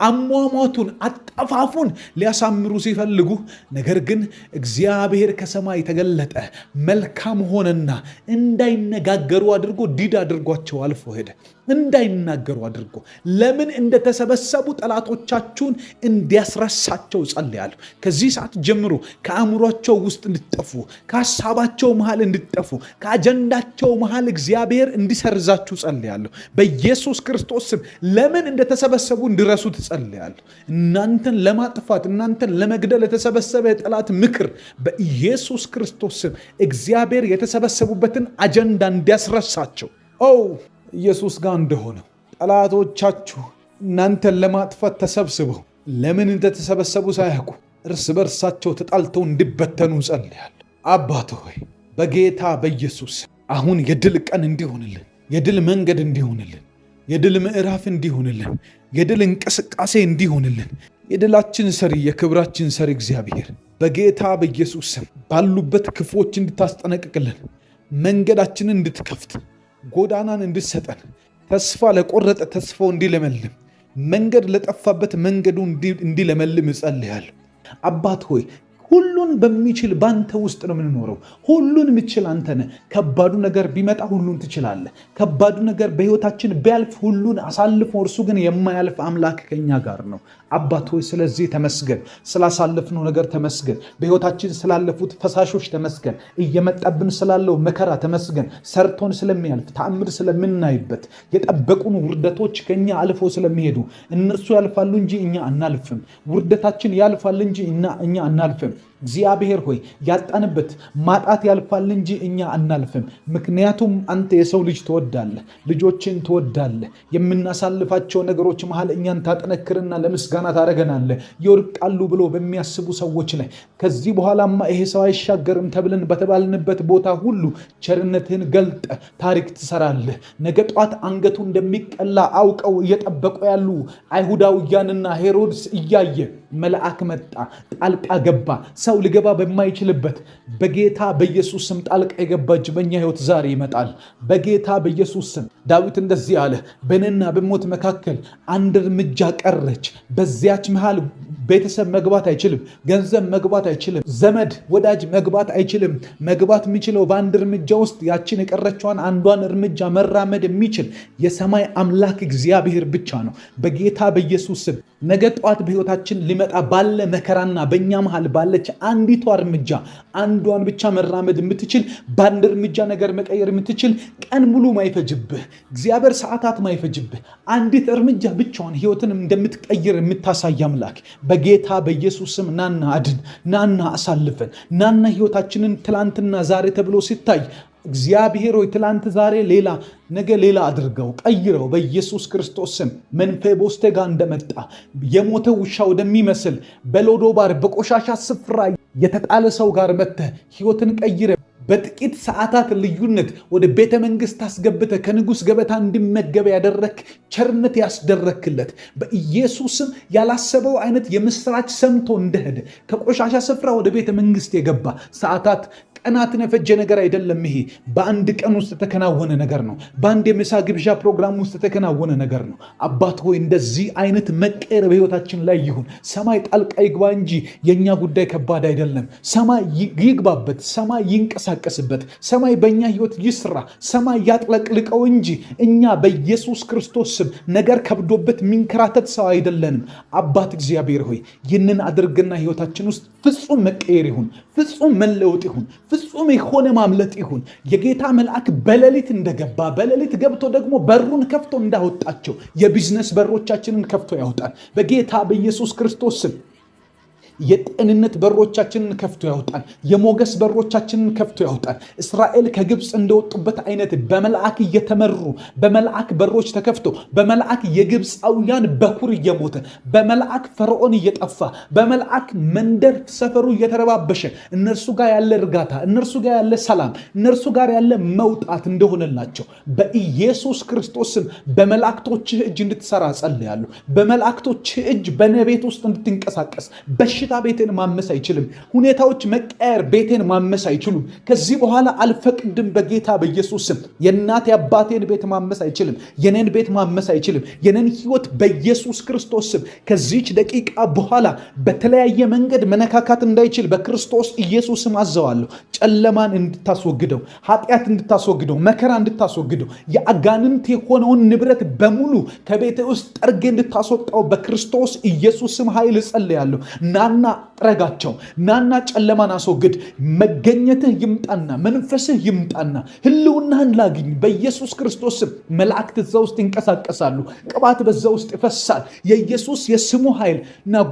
አሟሟቱን አጠፋፉን ሊያሳምሩ ሲፈልጉ ነገር ግን እግዚአብሔር ከሰማይ ተገለጠ፣ መልካም ሆነና እንዳይነጋገሩ አድርጎ ዲድ አድርጓቸው አልፎ ሄደ። እንዳይናገሩ አድርጎ ለምን እንደተሰበሰቡ ጠላቶቻችሁን እንዲያስረሳቸው ጸልያለሁ። ከዚህ ሰዓት ጀምሮ ከአእምሯቸው ውስጥ እንድትጠፉ፣ ከሐሳባቸው መሃል እንድትጠፉ፣ ከአጀንዳቸው መሃል እግዚአብሔር እንዲሰርዛችሁ ጸልያለሁ። በኢየሱስ ክርስቶስ ስም ለምን እንደተሰበሰቡ እንዲረሱ ጸልያለሁ። እናንተን ለማጥፋት እናንተን ለመግደል የተሰበሰበ የጠላት ምክር በኢየሱስ ክርስቶስ ስም እግዚአብሔር የተሰበሰቡበትን አጀንዳ እንዲያስረሳቸው ኢየሱስ ጋር እንደሆነው ጠላቶቻችሁ እናንተን ለማጥፋት ተሰብስበው ለምን እንደተሰበሰቡ ሳያውቁ እርስ በርሳቸው ተጣልተው እንዲበተኑ ጸልያለሁ። አባት ሆይ በጌታ በኢየሱስ አሁን የድል ቀን እንዲሆንልን፣ የድል መንገድ እንዲሆንልን፣ የድል ምዕራፍ እንዲሆንልን፣ የድል እንቅስቃሴ እንዲሆንልን፣ የድላችን ሰሪ የክብራችን ሰሪ እግዚአብሔር በጌታ በኢየሱስ ስም ባሉበት ክፉዎች እንድታስጠነቅቅልን፣ መንገዳችንን እንድትከፍት፣ ጎዳናን እንድትሰጠን፣ ተስፋ ለቆረጠ ተስፋው እንዲለመልም፣ መንገድ ለጠፋበት መንገዱ እንዲለመልም እጸልያለሁ። አባት ሆይ ሁሉን በሚችል ባንተ ውስጥ ነው የምንኖረው። ሁሉን የምትችል አንተ ነህ። ከባዱ ነገር ቢመጣ ሁሉን ትችላለህ። ከባዱ ነገር በህይወታችን ቢያልፍ ሁሉን አሳልፎ እርሱ ግን የማያልፍ አምላክ ከኛ ጋር ነው። አባት ሆይ ስለዚህ ተመስገን። ስላሳለፍነው ነገር ተመስገን። በህይወታችን ስላለፉት ፈሳሾች ተመስገን። እየመጣብን ስላለው መከራ ተመስገን። ሰርቶን ስለሚያልፍ ተአምር ስለምናይበት የጠበቁን ውርደቶች ከኛ አልፎ ስለሚሄዱ እነርሱ ያልፋሉ እንጂ እኛ አናልፍም። ውርደታችን ያልፋል እንጂ እኛ አናልፍም። እግዚአብሔር ሆይ ያጣንበት ማጣት ያልፋል እንጂ እኛ አናልፍም። ምክንያቱም አንተ የሰው ልጅ ትወዳለህ፣ ልጆችን ትወዳለህ። የምናሳልፋቸው ነገሮች መሃል እኛን ታጠነክርና ለምስጋና ታደርገናለህ። ይወድቃሉ ብሎ በሚያስቡ ሰዎች ላይ ከዚህ በኋላማ ይሄ ሰው አይሻገርም ተብለን በተባልንበት ቦታ ሁሉ ቸርነትህን ገልጠ ታሪክ ትሰራለህ። ነገ ጧት አንገቱ እንደሚቀላ አውቀው እየጠበቁ ያሉ አይሁዳውያንና ሄሮድስ እያየ መልአክ መጣ፣ ጣልቃ ገባ። ሰው ሊገባ በማይችልበት በጌታ በኢየሱስ ስም ጣልቃ የገባች በእኛ ህይወት ዛሬ ይመጣል። በጌታ በኢየሱስ ስም ዳዊት እንደዚህ አለ፣ በእኔና በሞት መካከል አንድ እርምጃ ቀረች። በዚያች መሃል ቤተሰብ መግባት አይችልም፣ ገንዘብ መግባት አይችልም፣ ዘመድ ወዳጅ መግባት አይችልም። መግባት የሚችለው በአንድ እርምጃ ውስጥ ያችን የቀረችዋን አንዷን እርምጃ መራመድ የሚችል የሰማይ አምላክ እግዚአብሔር ብቻ ነው። በጌታ በኢየሱስ ስም ነገ ጠዋት በህይወታችን ሊመጣ ባለ መከራና በእኛ መሃል ባለች አንዲቷ እርምጃ አንዷን ብቻ መራመድ የምትችል በአንድ እርምጃ ነገር መቀየር የምትችል ቀን ሙሉ ማይፈጅብህ እግዚአብሔር ሰዓታት ማይፈጅብህ አንዲት እርምጃ ብቻዋን ህይወትን እንደምትቀይር የምታሳይ አምላክ በጌታ በኢየሱስ ስም ናና አድን፣ ናና አሳልፈን፣ ናና ህይወታችንን ትላንትና ዛሬ ተብሎ ሲታይ እግዚአብሔር ሆይ ትላንት ዛሬ ሌላ ነገ ሌላ አድርገው ቀይረው በኢየሱስ ክርስቶስ ስም። መንፌቦስቴ ጋር እንደመጣ የሞተ ውሻ ወደሚመስል በሎዶባር በቆሻሻ ስፍራ የተጣለ ሰው ጋር መጥተህ ህይወትን ቀይረ በጥቂት ሰዓታት ልዩነት ወደ ቤተ መንግስት አስገብተ ከንጉስ ገበታ እንዲመገብ ያደረክ ቸርነት ያስደረክለት በኢየሱስም ያላሰበው አይነት የምስራች ሰምቶ እንደሄደ ከቆሻሻ ስፍራ ወደ ቤተ መንግስት የገባ ሰዓታት ቀናትን የፈጀ ነገር አይደለም። ይሄ በአንድ ቀን ውስጥ የተከናወነ ነገር ነው። በአንድ የምሳ ግብዣ ፕሮግራም ውስጥ የተከናወነ ነገር ነው። አባት ሆይ እንደዚህ አይነት መቀየር በህይወታችን ላይ ይሁን። ሰማይ ጣልቃ ይግባ እንጂ የኛ ጉዳይ ከባድ አይደለም። ሰማይ ይግባበት፣ ሰማይ ይንቀሳቀስበት፣ ሰማይ በእኛ ህይወት ይስራ፣ ሰማይ ያጥለቅልቀው እንጂ እኛ በኢየሱስ ክርስቶስ ስም ነገር ከብዶበት ሚንከራተት ሰው አይደለንም። አባት እግዚአብሔር ሆይ ይህንን አድርግና ህይወታችን ውስጥ ፍጹም መቀየር ይሁን፣ ፍጹም መለወጥ ይሁን፣ ፍጹም የሆነ ማምለጥ ይሁን። የጌታ መልአክ በሌሊት እንደገባ በሌሊት ገብቶ ደግሞ በሩን ከፍቶ እንዳወጣቸው የቢዝነስ በሮቻችንን ከፍቶ ያወጣል በጌታ በኢየሱስ ክርስቶስ ስም። የጤንነት በሮቻችንን ከፍቶ ያውጣል። የሞገስ በሮቻችንን ከፍቶ ያውጣል። እስራኤል ከግብፅ እንደወጡበት አይነት በመልአክ እየተመሩ በመልአክ በሮች ተከፍቶ በመልአክ የግብፃውያን በኩር እየሞተ በመልአክ ፈርዖን እየጠፋ በመልአክ መንደር ሰፈሩ እየተረባበሸ እነርሱ ጋር ያለ እርጋታ፣ እነርሱ ጋር ያለ ሰላም፣ እነርሱ ጋር ያለ መውጣት እንደሆነላቸው በኢየሱስ ክርስቶስ ስም በመላእክቶችህ እጅ እንድትሰራ ጸልያለሁ። በመላእክቶችህ እጅ በነቤት ውስጥ እንድትንቀሳቀስ በሽታ ቤቴን ማመስ አይችልም። ሁኔታዎች መቀየር ቤቴን ማመስ አይችሉም። ከዚህ በኋላ አልፈቅድም በጌታ በኢየሱስ ስም። የእናት የአባቴን ቤት ማመስ አይችልም። የኔን ቤት ማመስ አይችልም። የኔን ህይወት በኢየሱስ ክርስቶስ ስም ከዚች ደቂቃ በኋላ በተለያየ መንገድ መነካካት እንዳይችል በክርስቶስ ኢየሱስ ስም አዘዋለሁ። ጨለማን እንድታስወግደው፣ ኃጢአት እንድታስወግደው፣ መከራ እንድታስወግደው፣ የአጋንንት የሆነውን ንብረት በሙሉ ከቤቴ ውስጥ ጠርጌ እንድታስወጣው በክርስቶስ ኢየሱስ ስም ኃይል እጸልያለሁ። ናና ጥረጋቸው፣ ናና ጨለማን አስወግድ። መገኘትህ ይምጣና መንፈስህ ይምጣና ህልውናህን ላግኝ በኢየሱስ ክርስቶስ ስም። መላእክት እዛ ውስጥ ይንቀሳቀሳሉ። ቅባት በዛ ውስጥ ይፈሳል። የኢየሱስ የስሙ ኃይልና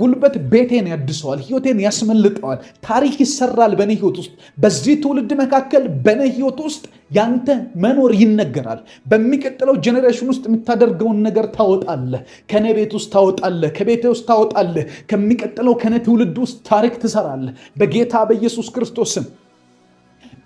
ጉልበት ቤቴን ያድሰዋል፣ ህይወቴን ያስመልጠዋል። ታሪክ ይሰራል በእኔ ህይወት ውስጥ። በዚህ ትውልድ መካከል በእኔ ህይወት ውስጥ ያንተ መኖር ይነገራል። በሚቀጥለው ጄኔሬሽን ውስጥ የምታደርገውን ነገር ታወጣለህ። ከኔ ቤት ውስጥ ታወጣለህ፣ ከቤቴ ውስጥ ታወጣለህ። ከሚቀጥለው ከኔ ትውልድ ውስጥ ታሪክ ትሰራለህ በጌታ በኢየሱስ ክርስቶስ ስም።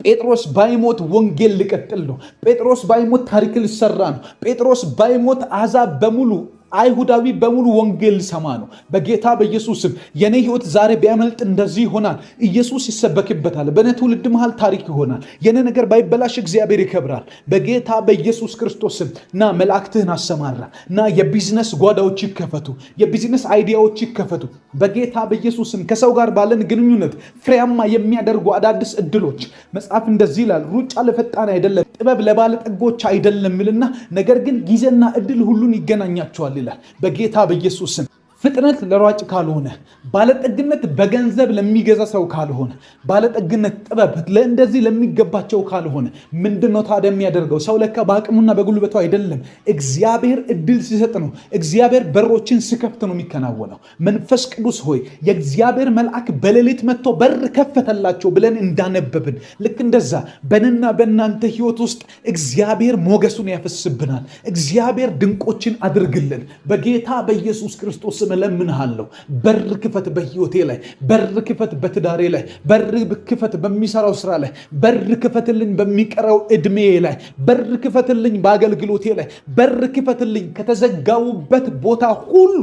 ጴጥሮስ ባይሞት ወንጌል ሊቀጥል ነው። ጴጥሮስ ባይሞት ታሪክ ሊሰራ ነው። ጴጥሮስ ባይሞት አሕዛብ በሙሉ አይሁዳዊ በሙሉ ወንጌል ሰማ ነው። በጌታ በኢየሱስም የኔ ህይወት ዛሬ ቢያመልጥ እንደዚህ ይሆናል። ኢየሱስ ይሰበክበታል። በኔ ትውልድ መሃል ታሪክ ይሆናል። የኔ ነገር ባይበላሽ እግዚአብሔር ይከብራል። በጌታ በኢየሱስ ክርስቶስም ና መላእክትህን አሰማራ። ና የቢዝነስ ጓዳዎች ይከፈቱ፣ የቢዝነስ አይዲያዎች ይከፈቱ። በጌታ በኢየሱስም ከሰው ጋር ባለን ግንኙነት ፍሬያማ የሚያደርጉ አዳዲስ እድሎች መጽሐፍ እንደዚህ ይላል፣ ሩጫ ለፈጣን አይደለም፣ ጥበብ ለባለጠጎች አይደለም ይልና ነገር ግን ጊዜና እድል ሁሉን ይገናኛቸዋል ይላል። በጌታ በኢየሱስም ፍጥነት ለሯጭ ካልሆነ፣ ባለጠግነት በገንዘብ ለሚገዛ ሰው ካልሆነ፣ ባለጠግነት ጥበብ ለእንደዚህ ለሚገባቸው ካልሆነ ምንድነው ታዲያ የሚያደርገው? ሰው ለካ በአቅሙና በጉልበቱ አይደለም፣ እግዚአብሔር እድል ሲሰጥ ነው። እግዚአብሔር በሮችን ሲከፍት ነው የሚከናወነው። መንፈስ ቅዱስ ሆይ የእግዚአብሔር መልአክ በሌሊት መጥቶ በር ከፈተላቸው ብለን እንዳነበብን ልክ እንደዛ በእኔና በእናንተ ህይወት ውስጥ እግዚአብሔር ሞገሱን ያፈስብናል። እግዚአብሔር ድንቆችን አድርግልን። በጌታ በኢየሱስ ክርስቶስ እለምንሃለሁ። በር ክፈት በህይወቴ ላይ፣ በር ክፈት በትዳሬ ላይ፣ በር ክፈት በሚሰራው ስራ ላይ፣ በር ክፈትልኝ በሚቀረው እድሜ ላይ፣ በር ክፈትልኝ በአገልግሎቴ ላይ፣ በር ክፈትልኝ ከተዘጋውበት ቦታ ሁሉ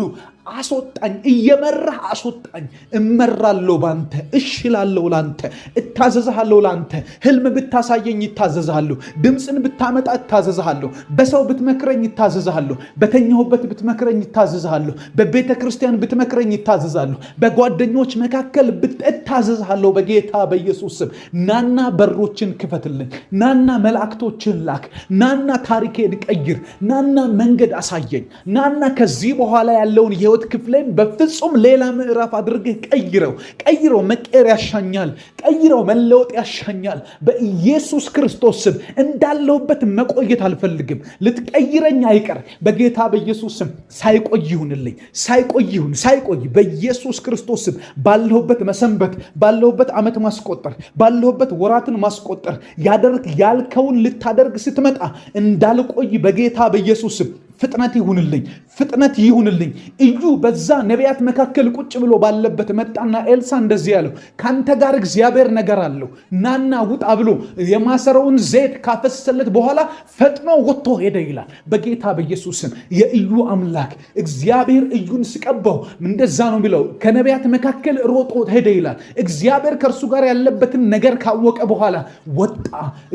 አስወጣኝ። እየመራህ አስወጣኝ። እመራለሁ ባንተ፣ እሽላለሁ ላንተ፣ እታዘዝሃለሁ ላንተ። ህልም ብታሳየኝ ይታዘዝሃለሁ። ድምፅን ብታመጣ እታዘዝሃለሁ። በሰው ብትመክረኝ ይታዘዝሃለሁ። በተኛሁበት ብትመክረኝ ይታዘዝሃለሁ። በቤተ ክርስቲያን ብትመክረኝ ይታዘዛለሁ። በጓደኞች መካከል እታዘዝሃለሁ። በጌታ በኢየሱስ ስም ናና በሮችን ክፈትልኝ። ናና መላእክቶችን ላክ። ናና ታሪኬን ቀይር። ናና መንገድ አሳየኝ። ናና ከዚህ በኋላ ያለውን የህይወት ክፍሌን በፍጹም ሌላ ምዕራፍ አድርገህ ቀይረው። መቀየር ያሻኛል። ቀይረው፣ መለወጥ ያሻኛል። በኢየሱስ ክርስቶስ ስም እንዳለሁበት መቆየት አልፈልግም። ልትቀይረኝ አይቀር። በጌታ በኢየሱስ ስም ሳይቆይ ይሁንልኝ። ሳይቆይ በኢየሱስ ክርስቶስ ስም ባለሁበት መሰንበት፣ ባለሁበት ዓመት ማስቆጠር፣ ባለሁበት ወራትን ማስቆጠር ያልከውን ልታደርግ ስትመጣ እንዳልቆይ በጌታ በኢየሱስ ስም ፍጥነት ይሁንልኝ። እዩ በዛ ነቢያት መካከል ቁጭ ብሎ ባለበት መጣና ኤልሳ እንደዚህ ያለው፣ ካንተ ጋር እግዚአብሔር ነገር አለው፣ ናና ውጣ ብሎ የማሰረውን ዘይት ካፈሰለት በኋላ ፈጥኖ ወጥቶ ሄደ ይላል። በጌታ በኢየሱስ ስም የእዩ አምላክ እግዚአብሔር እዩን ሲቀባው እንደዛ ነው የሚለው። ከነቢያት መካከል ሮጦ ሄደ ይላል። እግዚአብሔር ከእርሱ ጋር ያለበትን ነገር ካወቀ በኋላ ወጣ።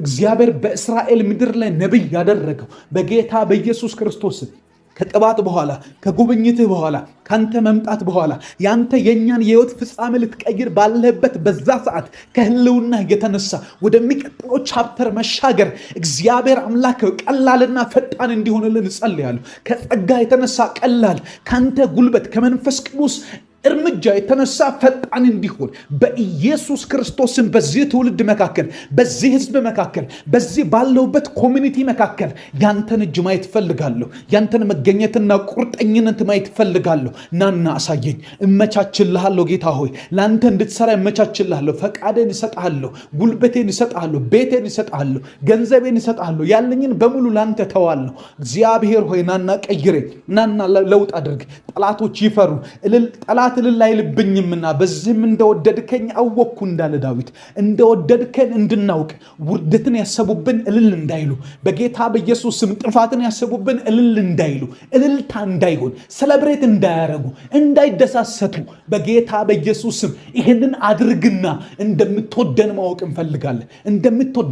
እግዚአብሔር በእስራኤል ምድር ላይ ነቢይ ያደረገው በጌታ በኢየሱስ ክርስቶስ ከቅባት በኋላ ከጉብኝትህ በኋላ ካንተ መምጣት በኋላ ያንተ የኛን የህይወት ፍጻሜ ልትቀይር ባለህበት በዛ ሰዓት ከህልውና የተነሳ ወደሚቀጥለው ቻፕተር መሻገር እግዚአብሔር አምላክ ቀላልና ፈጣን እንዲሆንልን እጸልያለሁ። ከጸጋ የተነሳ ቀላል፣ ካንተ ጉልበት ከመንፈስ ቅዱስ እርምጃ የተነሳ ፈጣን እንዲሆን በኢየሱስ ክርስቶስን በዚህ ትውልድ መካከል፣ በዚህ ህዝብ መካከል፣ በዚህ ባለውበት ኮሚኒቲ መካከል ያንተን እጅ ማየት ፈልጋለሁ። ያንተን መገኘትና ቁርጠኝነት ማየት ፈልጋለሁ። ናና አሳየኝ። እመቻችልሃለሁ ጌታ ሆይ፣ ለአንተ እንድትሰራ እመቻችልሃለሁ። ፈቃዴን እሰጥሃለሁ፣ ጉልበቴን እሰጥሃለሁ፣ ቤቴን እሰጥሃለሁ፣ ገንዘቤን እሰጥሃለሁ። ያለኝን በሙሉ ለአንተ ተዋለሁ። እግዚአብሔር ሆይ ናና ቀይረኝ፣ ናና ለውጥ አድርግ። ጠላቶች ይፈሩ። ጠላት እልል አይልብኝምና በዚህም እንደወደድከኝ አወቅኩ እንዳለ ዳዊት፣ እንደወደድከን እንድናውቅ ውርደትን ያሰቡብን እልል እንዳይሉ፣ በጌታ በኢየሱስ ስም ጥፋትን ያሰቡብን እልል እንዳይሉ፣ እልልታ እንዳይሆን፣ ሰለብሬት እንዳያረጉ፣ እንዳይደሳሰቱ በጌታ በኢየሱስ ስም ይህንን አድርግና እንደምትወደን ማወቅ እንፈልጋለን።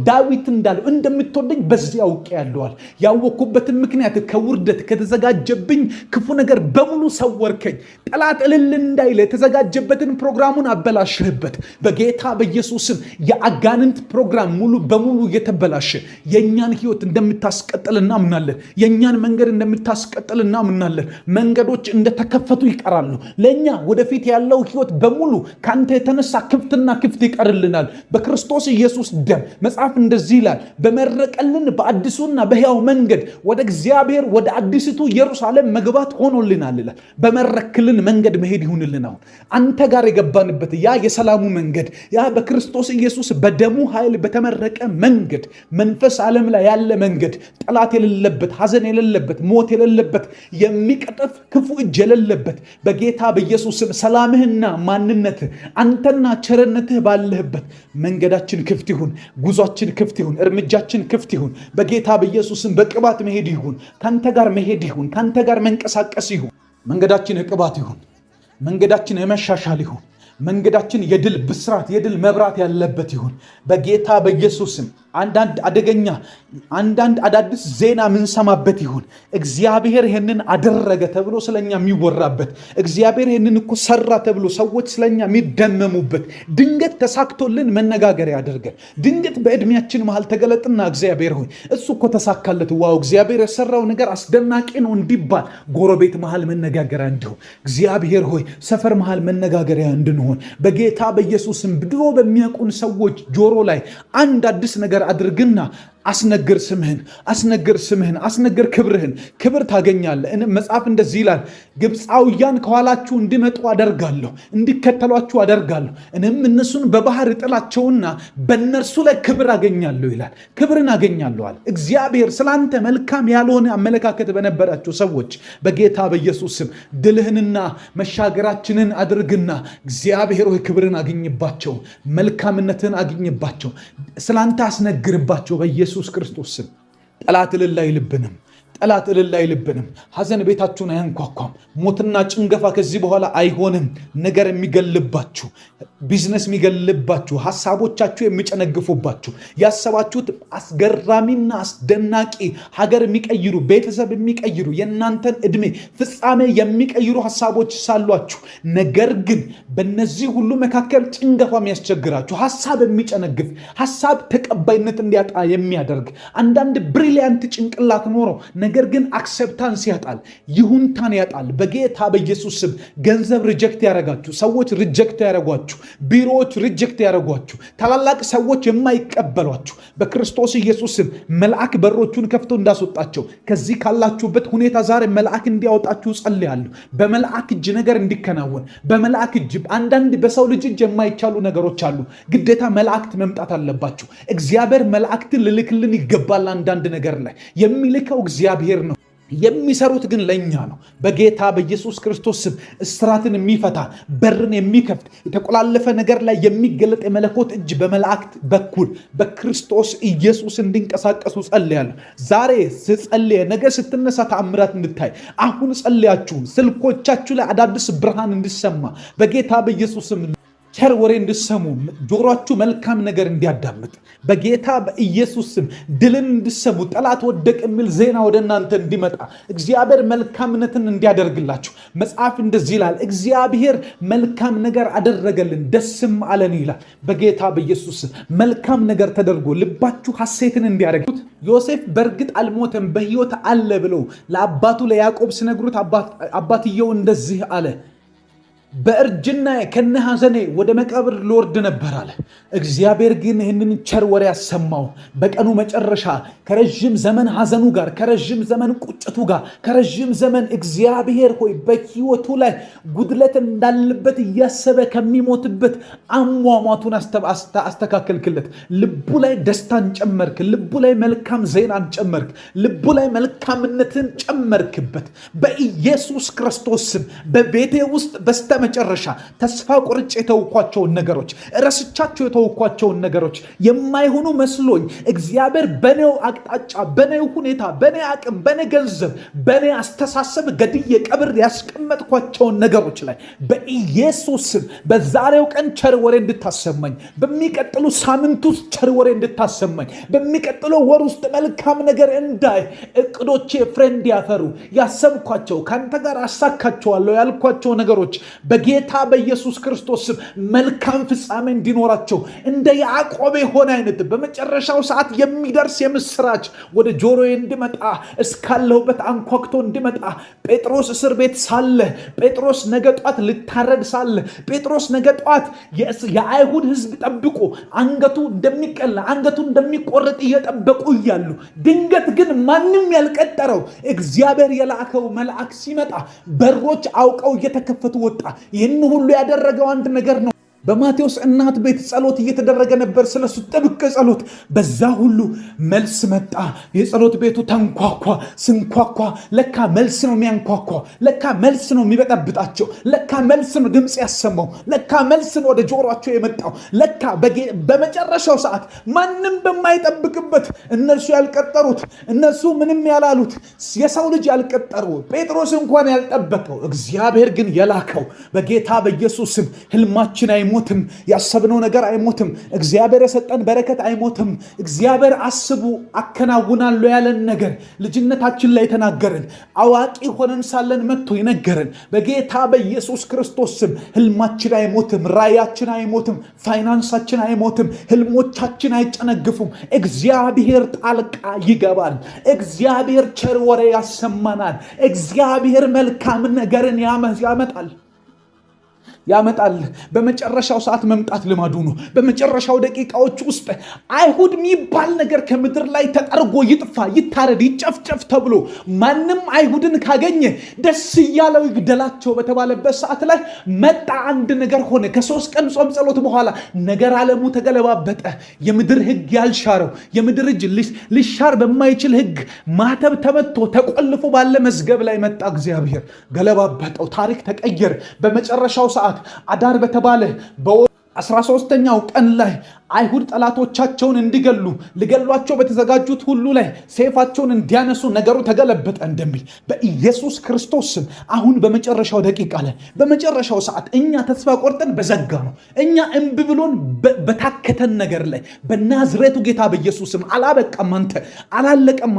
ዳዊት እንዳለው እንደምትወደኝ በዚህ አውቄ ያለዋል። ያወቅኩበትን ምክንያት ከውርደት ከተዘጋጀብኝ ክፉ ነገር በሙሉ ሰወርከኝ። ጠላት እልል እንዳይለ የተዘጋጀበትን ፕሮግራሙን አበላሽህበት። በጌታ በኢየሱስም የአጋንንት ፕሮግራም ሙሉ በሙሉ የተበላሸ የእኛን ህይወት እንደምታስቀጥል እናምናለን። የእኛን መንገድ እንደምታስቀጥል እናምናለን። መንገዶች እንደተከፈቱ ይቀራሉ። ለእኛ ወደፊት ያለው ህይወት በሙሉ ከአንተ የተነሳ ክፍትና ክፍት ይቀርልናል። በክርስቶስ ኢየሱስ ደም መጽሐፍ እንደዚህ ይላል፣ በመረቀልን በአዲሱና በሕያው መንገድ ወደ እግዚአብሔር ወደ አዲስቱ ኢየሩሳሌም መግባት ሆኖልናል ይላል። በመረክልን መንገድ መሄድ ይሁን ይሁንልን። አሁን አንተ ጋር የገባንበት ያ የሰላሙ መንገድ ያ በክርስቶስ ኢየሱስ በደሙ ኃይል በተመረቀ መንገድ መንፈስ ዓለም ላይ ያለ መንገድ ጠላት የሌለበት ሐዘን የሌለበት ሞት የሌለበት የሚቀጥፍ ክፉ እጅ የሌለበት በጌታ በኢየሱስ ስም ሰላምህና ማንነትህ አንተና ቸርነትህ ባለህበት መንገዳችን ክፍት ይሁን፣ ጉዟችን ክፍት ይሁን፣ እርምጃችን ክፍት ይሁን። በጌታ በኢየሱስ ስም በቅባት መሄድ ይሁን፣ ካንተ ጋር መሄድ ይሁን፣ ካንተ ጋር መንቀሳቀስ ይሁን። መንገዳችን የቅባት ይሁን፣ መንገዳችን የመሻሻል ይሁን፣ መንገዳችን የድል ብስራት የድል መብራት ያለበት ይሁን በጌታ በኢየሱስ ስም። አንዳንድ አዳዲስ ዜና ምንሰማበት ይሁን። እግዚአብሔር ይህንን አደረገ ተብሎ ስለኛ የሚወራበት፣ እግዚአብሔር ይህንን እኮ ሰራ ተብሎ ሰዎች ስለኛ የሚደመሙበት፣ ድንገት ተሳክቶልን መነጋገር ያደርገን። ድንገት በዕድሜያችን መሃል ተገለጥና እግዚአብሔር ሆይ እሱ እኮ ተሳካለት፣ ዋው እግዚአብሔር የሰራው ነገር አስደናቂ ነው እንዲባል ጎረቤት መሃል መነጋገሪያ እንዲሆን፣ እግዚአብሔር ሆይ ሰፈር መሃል መነጋገሪያ እንድንሆን በጌታ በኢየሱስም ድሮ በሚያውቁን ሰዎች ጆሮ ላይ አንድ አዲስ ነገር አድርግና አስነግር ስምህን፣ አስነግር ስምህን፣ አስነግር ክብርህን። ክብር ታገኛለህ። መጽሐፍ እንደዚህ ይላል፣ ግብፃውያን ከኋላችሁ እንዲመጡ አደርጋለሁ፣ እንዲከተሏችሁ አደርጋለሁ፣ እኔም እነሱን በባህር እጥላቸውና በእነርሱ ላይ ክብር አገኛለሁ ይላል። ክብርን አገኛለሁ አለ እግዚአብሔር። ስላንተ መልካም ያልሆነ አመለካከት በነበራቸው ሰዎች በጌታ በኢየሱስ ስም ድልህንና መሻገራችንን አድርግና እግዚአብሔር ሆይ ክብርን አግኝባቸው፣ መልካምነትን አግኝባቸው፣ ስላንተ አስነግርባቸው በኢየሱስ ክርስቶስ ስም። ጠላት እልል አይልብንም፣ ጠላት እልል አይልብንም። ሐዘን ቤታችሁን አያንኳኳም። ሞትና ጭንገፋ ከዚህ በኋላ አይሆንም። ነገር የሚገልባችሁ፣ ቢዝነስ የሚገልባችሁ፣ ሐሳቦቻችሁ የሚጨነግፉባችሁ፣ ያሰባችሁት አስገራሚና አስደናቂ ሀገር የሚቀይሩ ቤተሰብ የሚቀይሩ የእናንተን ዕድሜ ፍጻሜ የሚቀይሩ ሐሳቦች ሳሏችሁ፣ ነገር ግን በእነዚህ ሁሉ መካከል ጭንገፋ የሚያስቸግራችሁ፣ ሐሳብ የሚጨነግፍ፣ ሐሳብ ተቀባይነት እንዲያጣ የሚያደርግ አንዳንድ ብሪሊያንት ጭንቅላት ኖሮ ነገር ግን አክሰፕታንስ ያጣል፣ ይሁንታን ያጣል። በጌታ በኢየሱስ ስም ገንዘብ ሪጀክት ያደረጋችሁ ሰዎች፣ ሪጀክት ያደረጓችሁ ቢሮዎች፣ ሪጀክት ያደረጓችሁ ታላላቅ ሰዎች የማይቀበሏችሁ በክርስቶስ ኢየሱስ ስም መልአክ በሮቹን ከፍቶ እንዳስወጣቸው ከዚህ ካላችሁበት ሁኔታ ዛሬ መልአክ እንዲያወጣችሁ ጸልያለሁ። በመልአክ እጅ ነገር እንዲከናወን፣ በመልአክ እጅ አንዳንድ በሰው ልጅ እጅ የማይቻሉ ነገሮች አሉ። ግዴታ መላእክት መምጣት አለባቸው። እግዚአብሔር መላእክትን ልልክልን ይገባል። አንዳንድ ነገር ላይ የሚልከው እግዚአብሔር ነው። የሚሰሩት ግን ለኛ ነው። በጌታ በኢየሱስ ክርስቶስ ስም እስራትን የሚፈታ በርን የሚከፍት የተቆላለፈ ነገር ላይ የሚገለጥ የመለኮት እጅ በመላእክት በኩል በክርስቶስ ኢየሱስ እንዲንቀሳቀሱ ጸልያለሁ። ዛሬ ስጸልየ ነገ ስትነሳ ተአምራት እንድታይ አሁን ጸልያችሁ ስልኮቻችሁ ላይ አዳዲስ ብርሃን እንዲሰማ በጌታ በኢየሱስ ስም ቸር ወሬ እንድሰሙ ጆሮአችሁ መልካም ነገር እንዲያዳምጥ በጌታ በኢየሱስ ስም ድልን እንድሰሙ ጠላት ወደቅ የሚል ዜና ወደ እናንተ እንዲመጣ እግዚአብሔር መልካምነትን እንዲያደርግላችሁ መጽሐፍ እንደዚህ ይላል፣ እግዚአብሔር መልካም ነገር አደረገልን ደስም አለን ይላል። በጌታ በኢየሱስ ስም መልካም ነገር ተደርጎ ልባችሁ ሐሴትን እንዲያደርጉት ዮሴፍ በእርግጥ አልሞተም በሕይወት አለ ብለው ለአባቱ ለያዕቆብ ሲነግሩት አባትየው እንደዚህ አለ፣ በእርጅና ከነ ሐዘኔ ወደ መቃብር ልወርድ ነበር አለ። እግዚአብሔር ግን ይህንን ቸር ወሬ ያሰማው በቀኑ መጨረሻ ከረዥም ዘመን ሐዘኑ ጋር፣ ከረዥም ዘመን ቁጭቱ ጋር፣ ከረዥም ዘመን እግዚአብሔር ሆይ በሕይወቱ ላይ ጉድለት እንዳለበት እያሰበ ከሚሞትበት አሟሟቱን አስተካከልክለት። ልቡ ላይ ደስታን ጨመርክ፣ ልቡ ላይ መልካም ዜናን ጨመርክ፣ ልቡ ላይ መልካምነትን ጨመርክበት። በኢየሱስ ክርስቶስ ስም በቤቴ ውስጥ መጨረሻ ተስፋ ቆርጬ የተውኳቸውን ነገሮች፣ ረስቻቸው የተውኳቸውን ነገሮች የማይሆኑ መስሎኝ እግዚአብሔር በኔው አቅጣጫ፣ በኔው ሁኔታ፣ በኔ አቅም፣ በኔ ገንዘብ፣ በኔ አስተሳሰብ ገድዬ ቀብር ያስቀመጥኳቸውን ነገሮች ላይ በኢየሱስ ስም በዛሬው ቀን ቸር ወሬ እንድታሰማኝ፣ በሚቀጥሉ ሳምንት ውስጥ ቸር ወሬ እንድታሰማኝ፣ በሚቀጥለው ወር ውስጥ መልካም ነገር እንዳይ፣ እቅዶቼ ፍሬ እንዲያፈሩ ያሰብኳቸው ከአንተ ጋር አሳካቸዋለሁ ያልኳቸው ነገሮች በጌታ በኢየሱስ ክርስቶስ ስም መልካም ፍጻሜ እንዲኖራቸው እንደ ያዕቆብ የሆነ አይነት በመጨረሻው ሰዓት የሚደርስ የምስራች ወደ ጆሮዬ እንዲመጣ እስካለሁበት አንኳክቶ እንዲመጣ ጴጥሮስ እስር ቤት ሳለ፣ ጴጥሮስ ነገ ጧት ልታረድ ሳለ፣ ጴጥሮስ ነገ ጧት የአይሁድ ሕዝብ ጠብቆ አንገቱ እንደሚቀላ አንገቱ እንደሚቆረጥ እየጠበቁ እያሉ ድንገት ግን ማንም ያልቀጠረው እግዚአብሔር የላከው መልአክ ሲመጣ በሮች አውቀው እየተከፈቱ ወጣ። ይህን ሁሉ ያደረገው አንድ ነገር ነው። በማቴዎስ እናት ቤት ጸሎት እየተደረገ ነበር፣ ስለሱ ጥብቅ ጸሎት። በዛ ሁሉ መልስ መጣ። የጸሎት ቤቱ ተንኳኳ። ስንኳኳ ለካ መልስ ነው የሚያንኳኳ፣ ለካ መልስ ነው የሚበጠብጣቸው፣ ለካ መልስ ነው ድምፅ ያሰማው፣ ለካ መልስ ነው ወደ ጆሯቸው የመጣው። ለካ በመጨረሻው ሰዓት ማንም በማይጠብቅበት እነርሱ ያልቀጠሩት፣ እነሱ ምንም ያላሉት፣ የሰው ልጅ ያልቀጠሩ፣ ጴጥሮስ እንኳን ያልጠበቀው እግዚአብሔር ግን የላከው በጌታ በኢየሱስ ስም ህልማችን አይሞትም፣ ያሰብነው ነገር አይሞትም፣ እግዚአብሔር የሰጠን በረከት አይሞትም። እግዚአብሔር አስቡ አከናውናለሁ ያለን ነገር ልጅነታችን ላይ ተናገረን፣ አዋቂ ሆነን ሳለን መጥቶ ይነገረን። በጌታ በኢየሱስ ክርስቶስ ስም ህልማችን አይሞትም፣ ራያችን አይሞትም፣ ፋይናንሳችን አይሞትም፣ ህልሞቻችን አይጨነግፉም። እግዚአብሔር ጣልቃ ይገባል። እግዚአብሔር ቸር ወሬ ያሰማናል። እግዚአብሔር መልካም ነገርን ያመጣል። በመጨረሻው ሰዓት መምጣት ልማዱ ነው። በመጨረሻው ደቂቃዎች ውስጥ አይሁድ የሚባል ነገር ከምድር ላይ ተጠርጎ ይጥፋ፣ ይታረድ፣ ይጨፍጨፍ ተብሎ ማንም አይሁድን ካገኘ ደስ እያለው ይግደላቸው በተባለበት ሰዓት ላይ መጣ። አንድ ነገር ሆነ። ከ3 ቀን ጾም ጸሎት በኋላ ነገር ዓለሙ ተገለባበጠ። የምድር ህግ ያልሻረው፣ የምድር እጅ ሊሻር በማይችል ህግ ማተብ ተመቶ ተቆልፎ ባለ መዝገብ ላይ መጣ። እግዚአብሔር ገለባበጠው። ታሪክ ተቀየረ። በመጨረሻው ሰዓት አዳር በተባለ 13ኛው ቀን ላይ አይሁድ ጠላቶቻቸውን እንዲገሉ ሊገሏቸው በተዘጋጁት ሁሉ ላይ ሰይፋቸውን እንዲያነሱ ነገሩ ተገለበጠ እንደሚል በኢየሱስ ክርስቶስ ስም አሁን በመጨረሻው ደቂቃ ላይ በመጨረሻው ሰዓት እኛ ተስፋ ቆርጠን በዘጋ ነው፣ እኛ እምቢ ብሎን በታከተን ነገር ላይ በናዝሬቱ ጌታ በኢየሱስ ስም አላበቃም። አንተ አላለቀም፣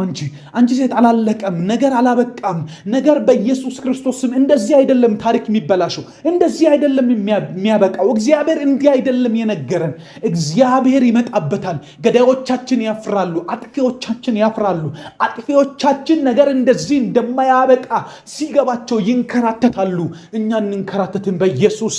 አንቺ ሴት አላለቀም፣ ነገር አላበቃም። ነገር በኢየሱስ ክርስቶስ ስም እንደዚህ አይደለም ታሪክ የሚበላሸው፣ እንደዚህ አይደለም የሚያበቃው። እግዚአብሔር እንዲህ አይደለም የነገረን። እግዚአብሔር ይመጣበታል። ገዳዮቻችን ያፍራሉ፣ አጥፊዎቻችን ያፍራሉ። አጥፊዎቻችን ነገር እንደዚህ እንደማያበቃ ሲገባቸው ይንከራተታሉ። እኛ እንንከራተትን በኢየሱስ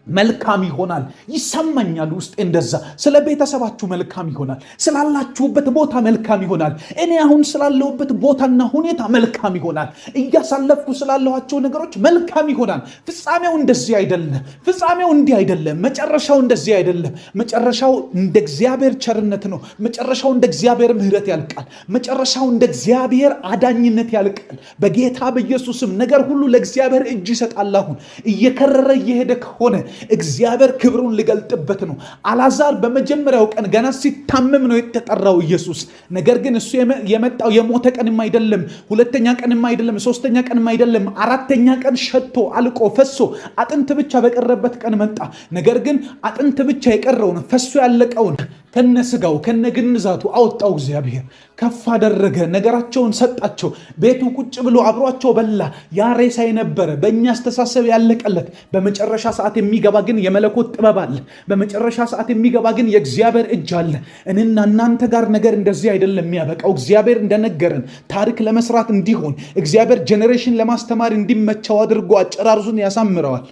መልካም ይሆናል። ይሰማኛል ውስጥ እንደዛ። ስለ ቤተሰባችሁ መልካም ይሆናል። ስላላችሁበት ቦታ መልካም ይሆናል። እኔ አሁን ስላለሁበት ቦታና ሁኔታ መልካም ይሆናል። እያሳለፍኩ ስላለኋቸው ነገሮች መልካም ይሆናል። ፍጻሜው እንደዚህ አይደለም። ፍጻሜው እንዲህ አይደለም። መጨረሻው እንደዚህ አይደለም። መጨረሻው እንደ እግዚአብሔር ቸርነት ነው። መጨረሻው እንደ እግዚአብሔር ምሕረት ያልቃል። መጨረሻው እንደ እግዚአብሔር አዳኝነት ያልቃል። በጌታ በኢየሱስም ነገር ሁሉ ለእግዚአብሔር እጅ ይሰጣል። አሁን እየከረረ እየሄደ ከሆነ እግዚአብሔር ክብሩን ሊገልጥበት ነው። አልዓዛር በመጀመሪያው ቀን ገና ሲታመም ነው የተጠራው ኢየሱስ። ነገር ግን እሱ የመጣው የሞተ ቀንም አይደለም፣ ሁለተኛ ቀንም አይደለም፣ ሶስተኛ ቀንም አይደለም፣ አራተኛ ቀን ሸቶ አልቆ ፈሶ አጥንት ብቻ በቀረበት ቀን መጣ። ነገር ግን አጥንት ብቻ የቀረውን ፈሶ ያለቀውን ከነስጋው ከነግንዛቱ አወጣው። እግዚአብሔር ከፍ አደረገ፣ ነገራቸውን ሰጣቸው። ቤቱ ቁጭ ብሎ አብሯቸው በላ። ያ ሬሳ የነበረ በእኛ አስተሳሰብ ያለቀለት በመጨረሻ ሰዓት የሚገባ ግን የመለኮት ጥበብ አለ። በመጨረሻ ሰዓት የሚገባ ግን የእግዚአብሔር እጅ አለ። እኔና እናንተ ጋር ነገር እንደዚህ አይደለም የሚያበቃው። እግዚአብሔር እንደነገረን ታሪክ ለመስራት እንዲሆን እግዚአብሔር ጄኔሬሽን ለማስተማር እንዲመቸው አድርጎ አጨራርሱን ያሳምረዋል።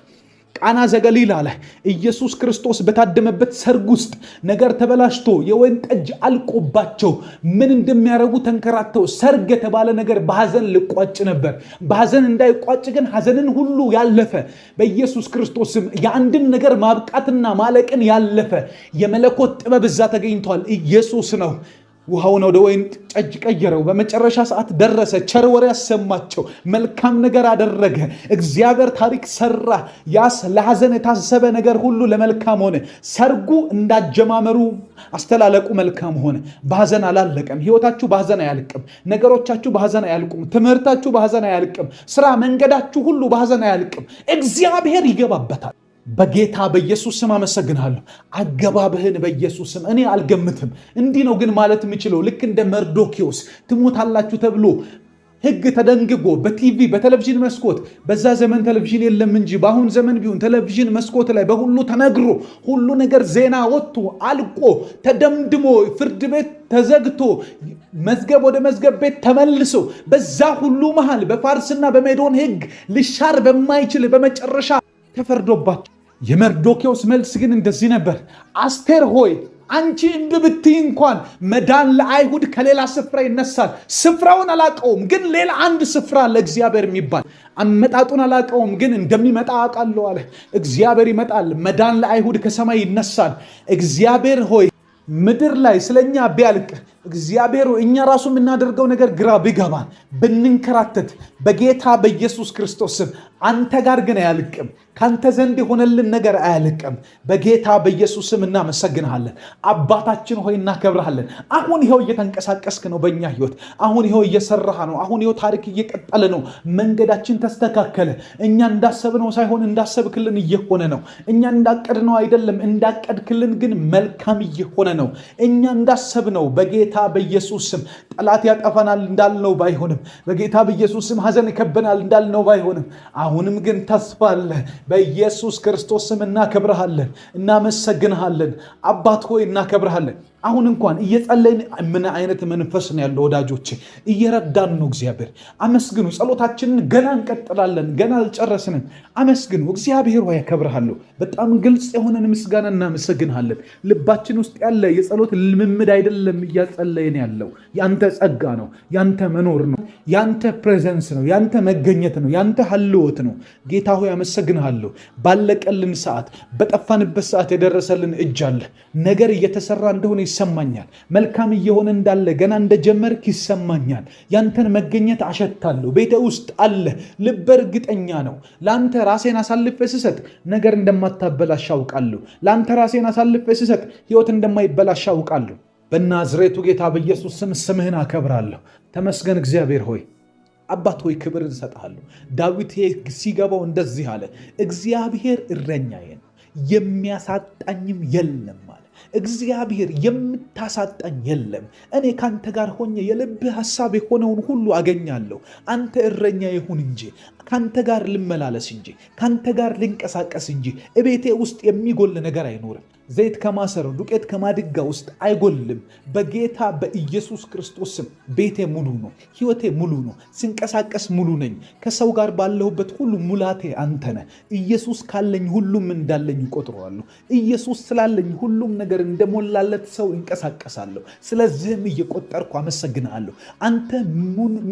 ቃና ዘገሊላ ላይ ኢየሱስ ክርስቶስ በታደመበት ሰርግ ውስጥ ነገር ተበላሽቶ የወይን ጠጅ አልቆባቸው ምን እንደሚያረጉ ተንከራተው ሰርግ የተባለ ነገር በሐዘን ልቋጭ ነበር። በሐዘን እንዳይቋጭ ግን ሐዘንን ሁሉ ያለፈ በኢየሱስ ክርስቶስም የአንድን ነገር ማብቃትና ማለቅን ያለፈ የመለኮት ጥበብ እዛ ተገኝቷል። ኢየሱስ ነው ውሃውን ወደ ወይን ጠጅ ቀየረው። በመጨረሻ ሰዓት ደረሰ። ቸር ወሬ ያሰማቸው፣ መልካም ነገር አደረገ። እግዚአብሔር ታሪክ ሰራ። ያስ ለሐዘን የታሰበ ነገር ሁሉ ለመልካም ሆነ። ሰርጉ እንዳጀማመሩ አስተላለቁ መልካም ሆነ። በሐዘን አላለቀም። ህይወታችሁ በሐዘን አያልቅም። ነገሮቻችሁ በሐዘን አያልቁም። ትምህርታችሁ በሐዘን አያልቅም። ስራ መንገዳችሁ ሁሉ በሐዘን አያልቅም። እግዚአብሔር ይገባበታል። በጌታ በኢየሱስ ስም አመሰግናለሁ። አገባብህን በኢየሱስ ስም እኔ አልገምትም። እንዲህ ነው ግን ማለት የምችለው ልክ እንደ መርዶኪዎስ ትሞታላችሁ ተብሎ ህግ ተደንግጎ በቲቪ በቴሌቪዥን መስኮት፣ በዛ ዘመን ቴሌቪዥን የለም እንጂ በአሁን ዘመን ቢሆን ቴሌቪዥን መስኮት ላይ በሁሉ ተነግሮ ሁሉ ነገር ዜና ወጥቶ አልቆ ተደምድሞ ፍርድ ቤት ተዘግቶ መዝገብ ወደ መዝገብ ቤት ተመልሶ በዛ ሁሉ መሃል በፋርስና በሜዶን ህግ ሊሻር በማይችል በመጨረሻ ተፈርዶባቸው የመርዶኪዎስ መልስ ግን እንደዚህ ነበር። አስቴር ሆይ አንቺ እምቢ ብትይ እንኳን መዳን ለአይሁድ ከሌላ ስፍራ ይነሳል። ስፍራውን አላውቀውም፣ ግን ሌላ አንድ ስፍራ ለእግዚአብሔር የሚባል አመጣጡን አላውቀውም፣ ግን እንደሚመጣ አውቃለሁ አለ። እግዚአብሔር ይመጣል። መዳን ለአይሁድ ከሰማይ ይነሳል። እግዚአብሔር ሆይ ምድር ላይ ስለኛ ቢያልቅ እግዚአብሔር እኛ ራሱ የምናደርገው ነገር ግራ ቢገባን ብንንከራተት በጌታ በኢየሱስ ክርስቶስ ስም አንተ ጋር ግን አያልቅም። ካንተ ዘንድ የሆነልን ነገር አያልቅም። በጌታ በኢየሱስ ስም እናመሰግንሃለን። አባታችን ሆይ እናከብርሃለን። አሁን ይኸው እየተንቀሳቀስክ ነው በእኛ ህይወት። አሁን ይኸው እየሰራህ ነው። አሁን ይኸው ታሪክ እየቀጠለ ነው። መንገዳችን ተስተካከለ። እኛ እንዳሰብነው ሳይሆን እንዳሰብክልን እየሆነ ነው። እኛ እንዳቀድነው አይደለም፣ እንዳቀድክልን ግን መልካም እየሆነ ነው። እኛ እንዳሰብነው በጌታ በኢየሱስ ስም ጠላት ያጠፋናል እንዳልነው ባይሆንም፣ በጌታ በኢየሱስ ስም ሐዘን ይከበናል እንዳልነው ባይሆንም፣ አሁንም ግን ተስፋ አለ። በኢየሱስ ክርስቶስ ስም እናከብርሃለን፣ እናመሰግንሃለን። አባት ሆይ እናከብርሃለን። አሁን እንኳን እየጸለይን ምን አይነት መንፈስ ነው ያለው ወዳጆቼ? እየረዳን ነው። እግዚአብሔር አመስግኑ። ጸሎታችንን ገና እንቀጥላለን፣ ገና አልጨረስንም። አመስግኑ። እግዚአብሔር ሆይ ያከብርሃለሁ። በጣም ግልጽ የሆነን ምስጋና እናመሰግንሃለን። ልባችን ውስጥ ያለ የጸሎት ልምምድ አይደለም እያጸለይን ያለው፣ ያንተ ጸጋ ነው፣ ያንተ መኖር ነው፣ ያንተ ፕሬዘንስ ነው፣ ያንተ መገኘት ነው፣ ያንተ ሀልወት ነው። ጌታ ሆይ አመሰግንሃለሁ። ባለቀልን ሰዓት፣ በጠፋንበት ሰዓት የደረሰልን እጅ አለ። ነገር እየተሰራ እንደሆነ ይሰማኛል። መልካም እየሆነ እንዳለ ገና እንደጀመርክ ይሰማኛል። ያንተን መገኘት አሸታለሁ። ቤተ ውስጥ አለ። ልብ እርግጠኛ ነው። ለአንተ ራሴን አሳልፌ ስሰጥ ነገር እንደማታበላሽ አውቃለሁ። ለአንተ ራሴን አሳልፌ ስሰጥ ሕይወት እንደማይበላሽ አውቃለሁ። በናዝሬቱ ጌታ በኢየሱስ ስም ስምህን አከብራለሁ። ተመስገን እግዚአብሔር ሆይ። አባት ሆይ ክብር እንሰጥሃለሁ። ዳዊት ሲገባው እንደዚህ አለ፣ እግዚአብሔር እረኛዬ ነው የሚያሳጣኝም የለም አለ። እግዚአብሔር የምታሳጣኝ የለም። እኔ ካንተ ጋር ሆኜ የልብህ ሐሳብ የሆነውን ሁሉ አገኛለሁ። አንተ እረኛ ይሁን እንጂ ካንተ ጋር ልመላለስ እንጂ ካንተ ጋር ልንቀሳቀስ እንጂ እቤቴ ውስጥ የሚጎል ነገር አይኖርም። ዘይት ከማሰሮ ዱቄት ከማድጋ ውስጥ አይጎልም። በጌታ በኢየሱስ ክርስቶስ ስም ቤቴ ሙሉ ነው። ሕይወቴ ሙሉ ነው። ስንቀሳቀስ ሙሉ ነኝ። ከሰው ጋር ባለሁበት ሁሉ ሙላቴ አንተ ነህ። ኢየሱስ ካለኝ ሁሉም እንዳለኝ እቆጥረዋለሁ። ኢየሱስ ስላለኝ ሁሉም ነገር እንደሞላለት ሰው እንቀሳቀሳለሁ። ስለዚህም እየቆጠርኩ አመሰግናለሁ። አንተ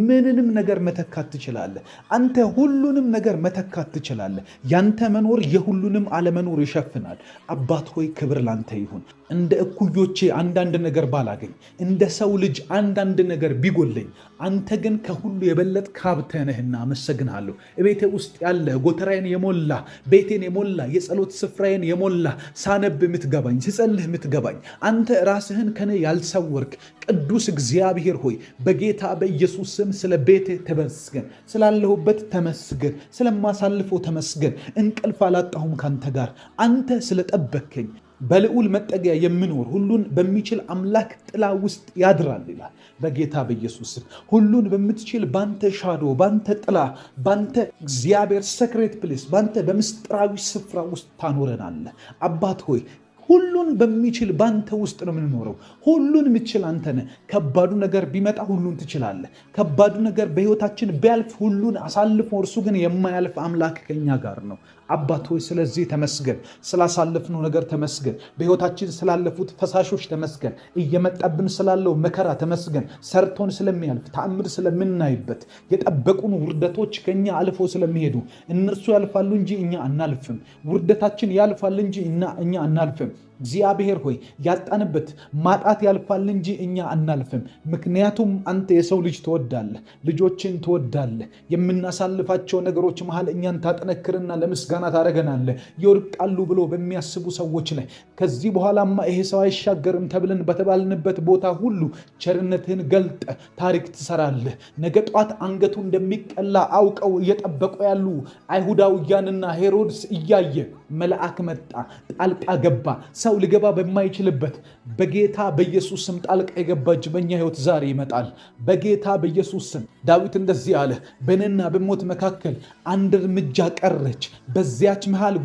ምንንም ነገር መተካት ትችላለህ። አንተ ሁሉንም ነገር መተካት ትችላለህ። ያንተ መኖር የሁሉንም አለመኖር ይሸፍናል። አባት ሆይ ክብር ላንተ ይሁን። እንደ እኩዮቼ አንዳንድ ነገር ባላገኝ፣ እንደ ሰው ልጅ አንዳንድ ነገር ቢጎለኝ፣ አንተ ግን ከሁሉ የበለጥክ ሀብቴ ነህና አመሰግንሃለሁ። ቤቴ ውስጥ ያለ ጎተራዬን የሞላ ቤቴን የሞላ የጸሎት ስፍራዬን የሞላ ሳነብ የምትገባኝ ስጸልህ የምትገባኝ አንተ ራስህን ከኔ ያልሰወርክ ቅዱስ እግዚአብሔር ሆይ በጌታ በኢየሱስ ስም ስለ ቤቴ ተመስገን። ስላለሁበት ተመስገን። ስለማሳልፈው ተመስገን። እንቅልፍ አላጣሁም ካንተ ጋር አንተ ስለጠበከኝ። በልዑል መጠጊያ የምኖር ሁሉን በሚችል አምላክ ጥላ ውስጥ ያድራል ይላል። በጌታ በኢየሱስ ስም ሁሉን በምትችል ባንተ ሻዶ፣ ባንተ ጥላ፣ ባንተ እግዚአብሔር ሰክሬት ፕሌስ፣ ባንተ በምስጢራዊ ስፍራ ውስጥ ታኖረናለህ። አባት ሆይ ሁሉን በሚችል ባንተ ውስጥ ነው የምንኖረው። ሁሉን የምትችል አንተ ነህ። ከባዱ ነገር ቢመጣ ሁሉን ትችላለህ። ከባዱ ነገር በሕይወታችን ቢያልፍ ሁሉን አሳልፎ እርሱ ግን የማያልፍ አምላክ ከኛ ጋር ነው። አባት ሆይ ስለዚህ ተመስገን። ስላሳለፍነው ነገር ተመስገን። በሕይወታችን ስላለፉት ፈሳሾች ተመስገን። እየመጣብን ስላለው መከራ ተመስገን። ሰርቶን ስለሚያልፍ ተአምር ስለምናይበት የጠበቁን ውርደቶች ከኛ አልፎ ስለሚሄዱ እነርሱ ያልፋሉ እንጂ እኛ አናልፍም። ውርደታችን ያልፋል እንጂ እኛ አናልፍም። እግዚአብሔር ሆይ ያጣንበት ማጣት ያልፋል እንጂ እኛ አናልፍም። ምክንያቱም አንተ የሰው ልጅ ትወዳለህ፣ ልጆችን ትወዳለህ። የምናሳልፋቸው ነገሮች መሃል እኛን ታጠነክርና ለምስጋና ታደርገናለህ። ይወድቃሉ ብሎ በሚያስቡ ሰዎች ላይ ከዚህ በኋላማ ይሄ ሰው አይሻገርም ተብለን በተባልንበት ቦታ ሁሉ ቸርነትህን ገልጠ ታሪክ ትሰራለህ። ነገ ጧት አንገቱ እንደሚቀላ አውቀው እየጠበቁ ያሉ አይሁዳውያንና ሄሮድስ እያየ መልአክ መጣ፣ ጣልቃ ገባ። ሰው ሊገባ በማይችልበት በጌታ በኢየሱስ ስም ጣልቃ የገባ እጅ በእኛ ሕይወት ዛሬ ይመጣል። በጌታ በኢየሱስ ስም ዳዊት እንደዚህ አለ፣ በእኔና በሞት መካከል አንድ እርምጃ ቀረች። በዚያች መሃል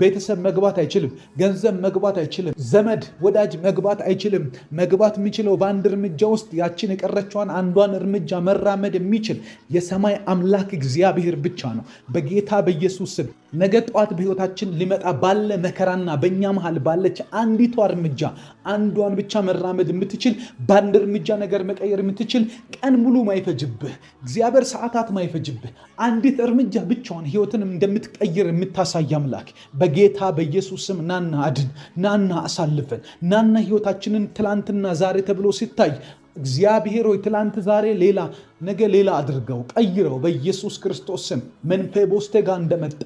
ቤተሰብ መግባት አይችልም። ገንዘብ መግባት አይችልም። ዘመድ ወዳጅ መግባት አይችልም። መግባት የሚችለው በአንድ እርምጃ ውስጥ ያችን የቀረችዋን አንዷን እርምጃ መራመድ የሚችል የሰማይ አምላክ እግዚአብሔር ብቻ ነው። በጌታ በኢየሱስ ስም ነገ ጠዋት በሕይወታችን ሊመጣ ባለ መከራና በእኛ መሃል ባለች አንዲቷ እርምጃ አንዷን ብቻ መራመድ የምትችል በአንድ እርምጃ ነገር መቀየር የምትችል ቀን ሙሉ ማይፈጅብህ እግዚአብሔር ሰዓታት ማይፈጅብህ አንዲት እርምጃ ብቻዋን ህይወትን እንደምትቀይር የምታሳይ አምላክ በጌታ በኢየሱስ ስም ናና አድን፣ ናና አሳልፈን፣ ናና ህይወታችንን ትላንትና ዛሬ ተብሎ ሲታይ እግዚአብሔር ሆይ ትላንት ዛሬ ሌላ ነገ ሌላ አድርገው ቀይረው በኢየሱስ ክርስቶስ ስም መንፌቦስቴ ጋር እንደመጣ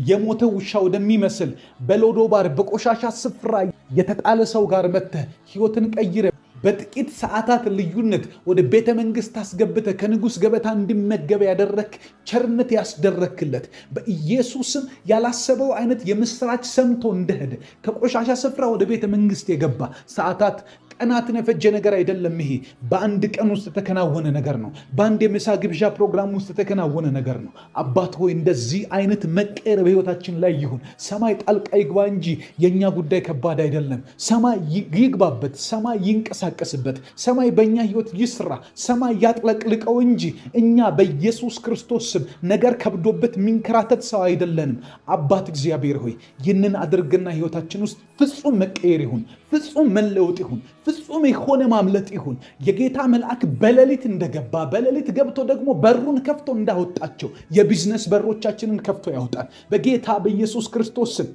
የሞተ ውሻ ወደሚመስል በሎዶባር በቆሻሻ ስፍራ የተጣለ ሰው ጋር መጥተህ ህይወትን ቀይረ በጥቂት ሰዓታት ልዩነት ወደ ቤተ መንግስት አስገብተ ከንጉስ ገበታ እንዲመገብ ያደረክ ቸርነት ያስደረክለት በኢየሱስም ያላሰበው አይነት የምስራች ሰምቶ እንደሄደ ከቆሻሻ ስፍራ ወደ ቤተ መንግስት የገባ ሰዓታት ቀናትን የፈጀ ነገር አይደለም። ይሄ በአንድ ቀን ውስጥ የተከናወነ ነገር ነው። በአንድ የምሳ ግብዣ ፕሮግራም ውስጥ የተከናወነ ነገር ነው። አባት ሆይ እንደዚህ አይነት መቀየር በህይወታችን ላይ ይሁን። ሰማይ ጣልቃ ይግባ እንጂ የኛ ጉዳይ ከባድ አይደለም። ሰማይ ይግባበት፣ ሰማይ ይንቀሳቀስበት፣ ሰማይ በእኛ ህይወት ይስራ፣ ሰማይ ያጥለቅልቀው እንጂ እኛ በኢየሱስ ክርስቶስ ስም ነገር ከብዶበት ሚንከራተት ሰው አይደለንም። አባት እግዚአብሔር ሆይ ይህንን አድርግና ህይወታችን ውስጥ ፍጹም መቀየር ይሁን፣ ፍጹም መለወጥ ይሁን፣ ፍጹም የሆነ ማምለጥ ይሁን። የጌታ መልአክ በሌሊት እንደገባ በሌሊት ገብቶ ደግሞ በሩን ከፍቶ እንዳወጣቸው የቢዝነስ በሮቻችንን ከፍቶ ያወጣል በጌታ በኢየሱስ ክርስቶስ ስም።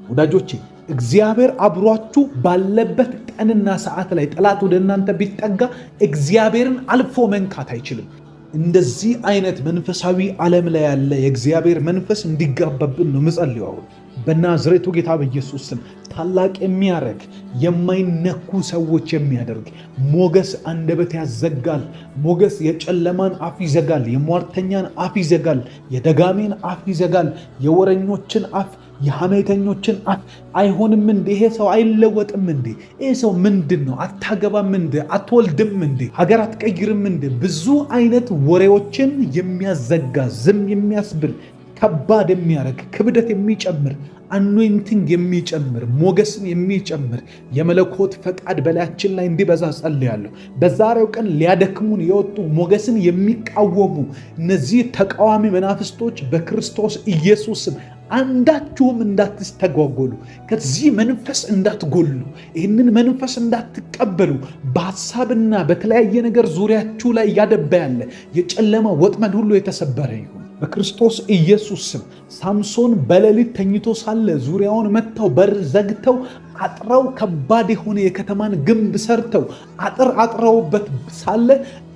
ወዳጆቼ እግዚአብሔር አብሯችሁ ባለበት ቀንና ሰዓት ላይ ጠላት ወደ እናንተ ቢጠጋ እግዚአብሔርን አልፎ መንካት አይችልም። እንደዚህ አይነት መንፈሳዊ ዓለም ላይ ያለ የእግዚአብሔር መንፈስ እንዲጋባብን ነው ምጸልየው። አሁን በናዝሬቱ ጌታ በኢየሱስ ስም ታላቅ የሚያረግ የማይነኩ ሰዎች የሚያደርግ ሞገስ አንደበት ያዘጋል። ሞገስ የጨለማን አፍ ይዘጋል፣ የሟርተኛን አፍ ይዘጋል፣ የደጋሜን አፍ ይዘጋል፣ የወረኞችን አፍ፣ የሐሜተኞችን አፍ። አይሆንም እንዴ? ይሄ ሰው አይለወጥም እንዴ? ይሄ ሰው ምንድን ነው? አታገባም እንዴ? አትወልድም እንዴ? ሀገር አትቀይርም እንዴ? ብዙ አይነት ወሬዎችን የሚያዘጋ ዝም የሚያስብል ከባድ የሚያረግ ክብደት የሚጨምር አኖይንቲንግ የሚጨምር ሞገስን የሚጨምር የመለኮት ፈቃድ በላያችን ላይ እንዲበዛ ጸልያለሁ። በዛሬው ቀን ሊያደክሙን የወጡ ሞገስን የሚቃወሙ እነዚህ ተቃዋሚ መናፍስቶች በክርስቶስ ኢየሱስም አንዳችሁም እንዳትስተጓጎሉ፣ ከዚህ መንፈስ እንዳትጎሉ፣ ይህንን መንፈስ እንዳትቀበሉ በሐሳብና በተለያየ ነገር ዙሪያችሁ ላይ እያደባ ያለ የጨለማ ወጥመድ ሁሉ የተሰበረ ይሁን በክርስቶስ ኢየሱስ ስም። ሳምሶን በሌሊት ተኝቶ ሳለ ዙሪያውን መጥተው በር ዘግተው አጥረው ከባድ የሆነ የከተማን ግንብ ሰርተው አጥረውበት ሳለ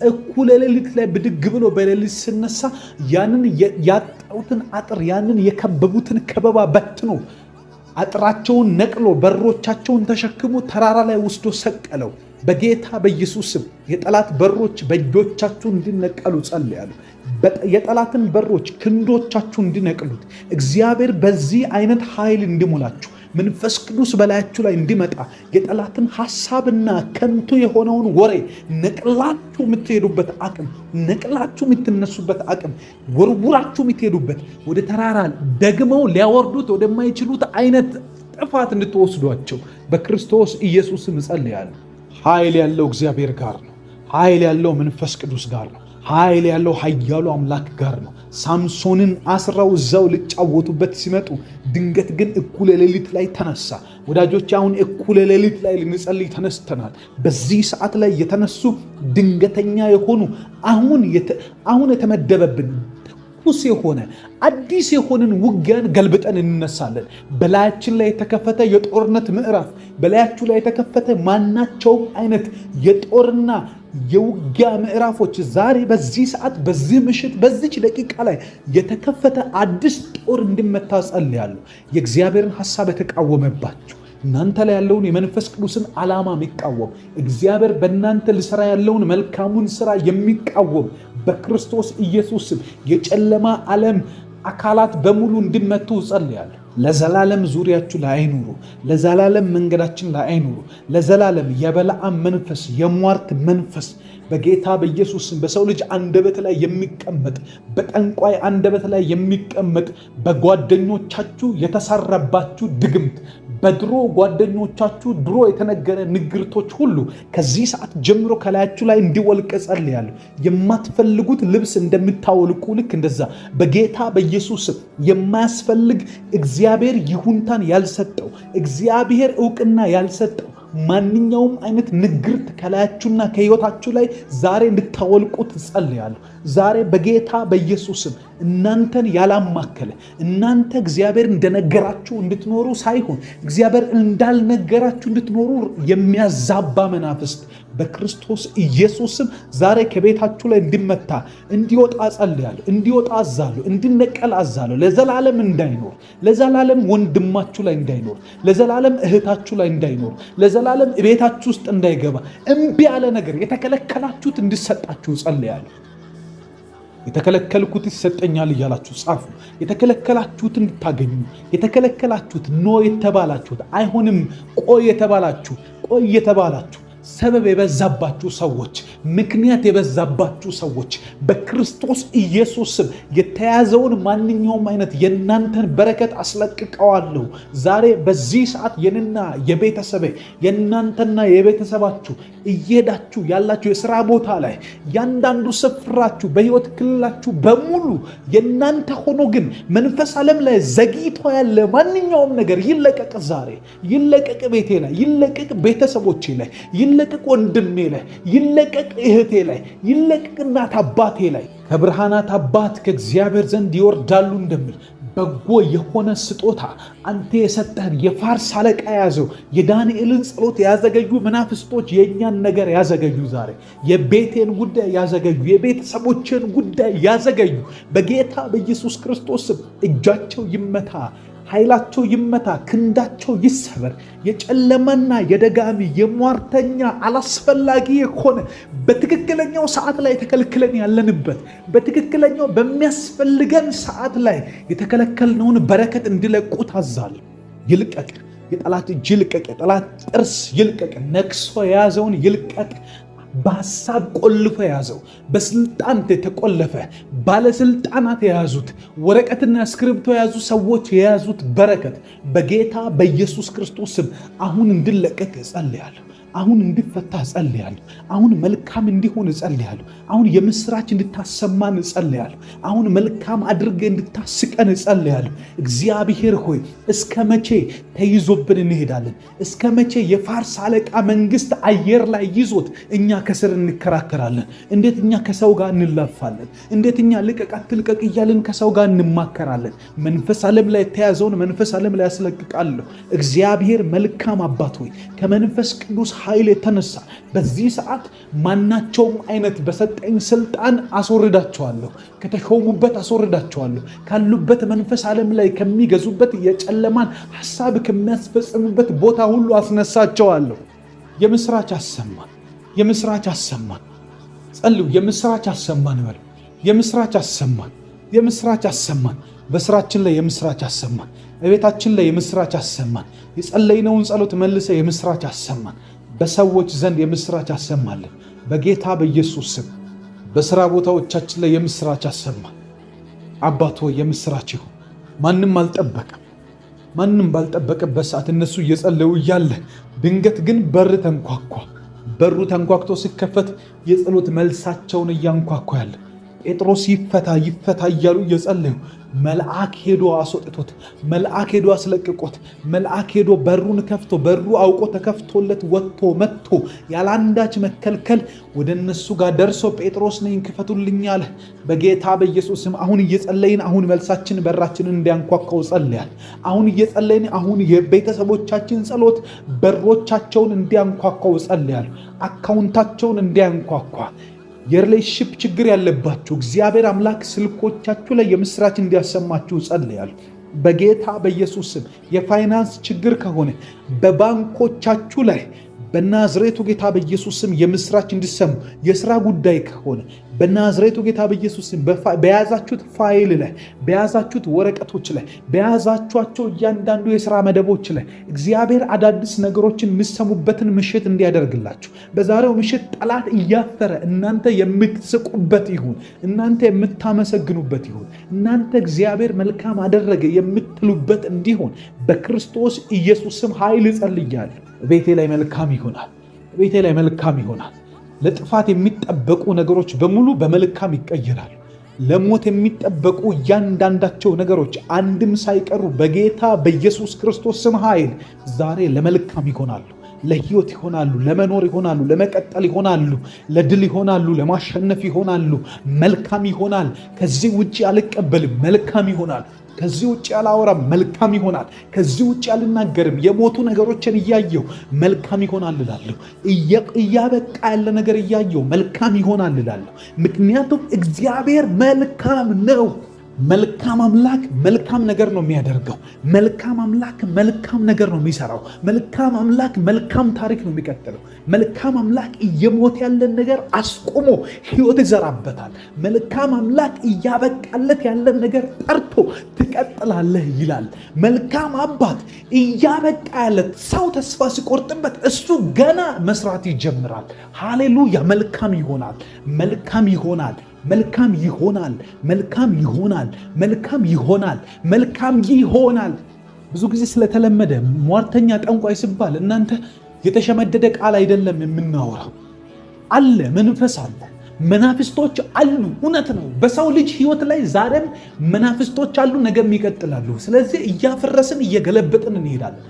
እኩለ ሌሊት ላይ ብድግ ብሎ በሌሊት ሲነሳ ያንን ያጣውትን አጥር ያንን የከበቡትን ከበባ በትኖ አጥራቸውን ነቅሎ በሮቻቸውን ተሸክሞ ተራራ ላይ ወስዶ ሰቀለው። በጌታ በኢየሱስ ስም የጠላት በሮች በእጆቻችሁ እንዲነቀሉ ጸልያለሁ። የጠላትን በሮች ክንዶቻችሁ እንዲነቅሉት እግዚአብሔር በዚህ አይነት ኃይል እንዲሞላችሁ መንፈስ ቅዱስ በላያችሁ ላይ እንዲመጣ የጠላትን ሐሳብና ከንቱ የሆነውን ወሬ ነቅላችሁ የምትሄዱበት አቅም፣ ነቅላችሁ የምትነሱበት አቅም፣ ወርውራችሁ የምትሄዱበት ወደ ተራራ ደግመው ሊያወርዱት ወደማይችሉት አይነት ጥፋት እንድትወስዷቸው በክርስቶስ ኢየሱስም እጸልያለሁ። ኃይል ያለው እግዚአብሔር ጋር ነው። ኃይል ያለው መንፈስ ቅዱስ ጋር ነው። ኃይል ያለው ኃያሉ አምላክ ጋር ነው። ሳምሶንን አስረው እዛው ሊጫወቱበት ሲመጡ ድንገት ግን እኩለ ሌሊት ላይ ተነሳ። ወዳጆች አሁን እኩለ ሌሊት ላይ ልንጸልይ ተነስተናል። በዚህ ሰዓት ላይ የተነሱ ድንገተኛ የሆኑ አሁን የተመደበብን ትኩስ የሆነ አዲስ የሆንን ውጊያን ገልብጠን እንነሳለን። በላያችን ላይ የተከፈተ የጦርነት ምዕራፍ፣ በላያችሁ ላይ የተከፈተ ማናቸውም አይነት የጦርና የውጊያ ምዕራፎች ዛሬ በዚህ ሰዓት በዚህ ምሽት በዚች ደቂቃ ላይ የተከፈተ አዲስ ጦር እንዲመታ ጸልያለሁ። የእግዚአብሔርን ሐሳብ የተቃወመባችሁ እናንተ ላይ ያለውን የመንፈስ ቅዱስን ዓላማ የሚቃወም እግዚአብሔር በእናንተ ልሰራ ያለውን መልካሙን ስራ የሚቃወም በክርስቶስ ኢየሱስም የጨለማ ዓለም አካላት በሙሉ እንዲመቱ ጸልያለሁ። ለዘላለም ዙሪያችሁ ላይ አይኑሩ። ለዘላለም መንገዳችን ላይ አይኑሩ። ለዘላለም የበለዓም መንፈስ፣ የሟርት መንፈስ በጌታ በኢየሱስም በሰው ልጅ አንደበት ላይ የሚቀመጥ በጠንቋይ አንደበት ላይ የሚቀመጥ በጓደኞቻችሁ የተሰራባችሁ ድግምት በድሮ ጓደኞቻችሁ ድሮ የተነገረ ንግርቶች ሁሉ ከዚህ ሰዓት ጀምሮ ከላያችሁ ላይ እንዲወልቅ ጸልያለሁ። የማትፈልጉት ልብስ እንደምታወልቁ ልክ እንደዛ በጌታ በኢየሱስ የማያስፈልግ እግዚአብሔር ይሁንታን ያልሰጠው እግዚአብሔር ዕውቅና ያልሰጠው ማንኛውም አይነት ንግርት ከላያችሁና ከሕይወታችሁ ላይ ዛሬ እንድታወልቁት ጸልያለሁ። ዛሬ በጌታ በኢየሱስም እናንተን ያላማከለ እናንተ እግዚአብሔር እንደነገራችሁ እንድትኖሩ ሳይሆን እግዚአብሔር እንዳልነገራችሁ እንድትኖሩ የሚያዛባ መናፍስት በክርስቶስ ኢየሱስም ዛሬ ከቤታችሁ ላይ እንዲመታ እንዲወጣ ጸልያለሁ። እንዲወጣ አዛለሁ። እንዲነቀል አዛለሁ። ለዘላለም እንዳይኖር፣ ለዘላለም ወንድማችሁ ላይ እንዳይኖር፣ ለዘላለም እህታችሁ ላይ እንዳይኖር፣ ለዘላለም ቤታችሁ ውስጥ እንዳይገባ እምቢ ያለ ነገር የተከለከላችሁት እንዲሰጣችሁ ጸልያለሁ። የተከለከልኩት ይሰጠኛል እያላችሁ ጻፉ። የተከለከላችሁት እንድታገኙ፣ የተከለከላችሁት ኖ የተባላችሁት አይሆንም ቆይ የተባላችሁ ሰበብ የበዛባችሁ ሰዎች፣ ምክንያት የበዛባችሁ ሰዎች በክርስቶስ ኢየሱስ ስም የተያዘውን ማንኛውም አይነት የእናንተን በረከት አስለቅቀዋለሁ። ዛሬ በዚህ ሰዓት የኔና የቤተሰቤ የእናንተና የቤተሰባችሁ እየሄዳችሁ ያላችሁ የሥራ ቦታ ላይ ያንዳንዱ ስፍራችሁ በሕይወት ክልላችሁ በሙሉ የእናንተ ሆኖ ግን መንፈስ ዓለም ላይ ዘግይቶ ያለ ማንኛውም ነገር ይለቀቅ። ዛሬ ይለቀቅ። ቤቴ ላይ ይለቀቅ። ቤተሰቦቼ ላይ ይለቀቅ። ወንድሜ ላይ ይለቀቅ። እህቴ ላይ ይለቀቅ። እናት አባቴ ላይ ከብርሃናት አባት ከእግዚአብሔር ዘንድ ይወርዳሉ እንደሚል በጎ የሆነ ስጦታ አንተ የሰጠህን የፋርስ አለቃ ያዘው የዳንኤልን ጸሎት ያዘገዩ መናፍስቶች የእኛን ነገር ያዘገዩ። ዛሬ የቤቴን ጉዳይ ያዘገዩ፣ የቤተሰቦችን ጉዳይ ያዘገዩ። በጌታ በኢየሱስ ክርስቶስ እጃቸው ይመታ፣ ኃይላቸው ይመታ፣ ክንዳቸው ይሰበር። የጨለመና የደጋሚ የሟርተኛ አላስፈላጊ የሆነ በትክክለኛው ሰዓት ላይ ተከልክለን ያለንበት በትክክለኛው በሚያስፈልገን ሰዓት ላይ የተከለከልነውን በረከት እንዲለቁ ታዛለሁ። ይልቀቅ። የጠላት እጅ ይልቀቅ። የጠላት ጥርስ ይልቀቅ። ነክሶ የያዘውን ይልቀቅ። በሐሳብ ቆልፎ የያዘው በስልጣን የተቆለፈ ባለስልጣናት የያዙት ወረቀትና እስክሪብቶ የያዙ ሰዎች የያዙት በረከት በጌታ በኢየሱስ ክርስቶስ ስም አሁን እንዲለቀቅ እጸልያለሁ። አሁን እንዲፈታ እጸልያለሁ። አሁን መልካም እንዲሆን እጸልያለሁ። አሁን የምስራች እንድታሰማን እጸልያለሁ። አሁን መልካም አድርገ እንድታስቀን እጸልያለሁ። እግዚአብሔር ሆይ እስከ መቼ ተይዞብን እንሄዳለን? እስከ መቼ የፋርስ አለቃ መንግስት አየር ላይ ይዞት እኛ ከስር እንከራከራለን? እንዴት እኛ ከሰው ጋር እንላፋለን? እንዴት እኛ ልቀቅ አትልቀቅ እያልን ከሰው ጋር እንማከራለን? መንፈስ ዓለም ላይ የተያዘውን መንፈስ ዓለም ላይ ያስለቅቃለሁ። እግዚአብሔር መልካም አባት ሆይ ከመንፈስ ቅዱስ ኃይል የተነሳ በዚህ ሰዓት ማናቸውም አይነት በሰጠኝ ስልጣን አስወርዳቸዋለሁ። ከተሾሙበት አስወርዳቸዋለሁ። ካሉበት መንፈስ ዓለም ላይ ከሚገዙበት የጨለማን ሐሳብ ከሚያስፈጽሙበት ቦታ ሁሉ አስነሳቸዋለሁ። የምስራች አሰማን፣ የምስራች አሰማን። ጸልዩ። የምስራች አሰማን በሉ። የምስራች አሰማን፣ የምስራች አሰማን። በስራችን ላይ የምስራች አሰማን። በቤታችን ላይ የምስራች አሰማን። የጸለይነውን ጸሎት መልሰ የምስራች አሰማን። በሰዎች ዘንድ የምስራች አሰማለን። በጌታ በኢየሱስ ስም በሥራ ቦታዎቻችን ላይ የምስራች አሰማን። አባቶ የምስራች ይሁን። ማንም አልጠበቀም። ማንም ባልጠበቀበት ሰዓት እነሱ እየጸለዩ እያለ ድንገት ግን በር ተንኳኳ። በሩ ተንኳክቶ ሲከፈት የጸሎት መልሳቸውን እያንኳኳ ያለ ጴጥሮስ ይፈታ ይፈታ እያሉ እየጸለዩ መልአክ ሄዶ አስወጥቶት፣ መልአክ ሄዶ አስለቅቆት፣ መልአክ ሄዶ በሩን ከፍቶ በሩ አውቆ ተከፍቶለት ወጥቶ መጥቶ ያላንዳች መከልከል ወደ እነሱ ጋር ደርሶ ጴጥሮስ ነኝ ክፈቱልኝ አለ። በጌታ በኢየሱስም አሁን እየጸለይን አሁን መልሳችን በራችንን እንዲያንኳኳው ጸልያል። አሁን እየጸለይን አሁን የቤተሰቦቻችን ጸሎት በሮቻቸውን እንዲያንኳኳው ጸልያል። አካውንታቸውን እንዲያንኳኳ የሪሌሽንሺፕ ችግር ያለባችሁ እግዚአብሔር አምላክ ስልኮቻችሁ ላይ የምስራች እንዲያሰማችሁ ጸልያለሁ። በጌታ በኢየሱስ ስም የፋይናንስ ችግር ከሆነ በባንኮቻችሁ ላይ በናዝሬቱ ጌታ በኢየሱስ ስም የምስራች እንዲሰሙ የሥራ ጉዳይ ከሆነ በናዝሬቱ ጌታ በኢየሱስ ስም በያዛችሁት ፋይል ላይ በያዛችሁት ወረቀቶች ላይ በያዛችኋቸው እያንዳንዱ የሥራ መደቦች ላይ እግዚአብሔር አዳዲስ ነገሮችን የምትሰሙበትን ምሽት እንዲያደርግላችሁ በዛሬው ምሽት ጠላት እያፈረ እናንተ የምትስቁበት ይሁን፣ እናንተ የምታመሰግኑበት ይሁን፣ እናንተ እግዚአብሔር መልካም አደረገ የምትሉበት እንዲሆን በክርስቶስ ኢየሱስ ስም ኃይል ጸልያለሁ። ቤቴ ላይ መልካም ይሆናል። ቤቴ ላይ መልካም ይሆናል። ለጥፋት የሚጠበቁ ነገሮች በሙሉ በመልካም ይቀየራሉ። ለሞት የሚጠበቁ እያንዳንዳቸው ነገሮች አንድም ሳይቀሩ በጌታ በኢየሱስ ክርስቶስ ስም ኃይል ዛሬ ለመልካም ይሆናሉ። ለሕይወት ይሆናሉ፣ ለመኖር ይሆናሉ፣ ለመቀጠል ይሆናሉ፣ ለድል ይሆናሉ፣ ለማሸነፍ ይሆናሉ። መልካም ይሆናል። ከዚህ ውጭ አልቀበልም። መልካም ይሆናል። ከዚህ ውጭ አላወራም። መልካም ይሆናል። ከዚህ ውጭ አልናገርም። የሞቱ ነገሮችን እያየው መልካም ይሆናል እላለሁ። እያበቃ ያለ ነገር እያየው መልካም ይሆናል እላለሁ። ምክንያቱም እግዚአብሔር መልካም ነው። መልካም አምላክ መልካም ነገር ነው የሚያደርገው። መልካም አምላክ መልካም ነገር ነው የሚሰራው። መልካም አምላክ መልካም ታሪክ ነው የሚቀጥለው። መልካም አምላክ እየሞት ያለን ነገር አስቆሞ ሕይወት ይዘራበታል። መልካም አምላክ እያበቃለት ያለን ነገር ጠርቶ ትቀጥላለህ ይላል። መልካም አባት እያበቃ ያለት ሰው ተስፋ ሲቆርጥበት እሱ ገና መስራት ይጀምራል። ሃሌሉያ! መልካም ይሆናል። መልካም ይሆናል። መልካም ይሆናል። መልካም ይሆናል። መልካም ይሆናል። መልካም ይሆናል። ብዙ ጊዜ ስለተለመደ ሟርተኛ ጠንቋይ ሲባል እናንተ የተሸመደደ ቃል አይደለም የምናወራው። አለ፣ መንፈስ አለ፣ መናፍስቶች አሉ። እውነት ነው። በሰው ልጅ ህይወት ላይ ዛሬም መናፍስቶች አሉ፣ ነገም ይቀጥላሉ። ስለዚህ እያፈረስን እየገለበጥን እንሄዳለን።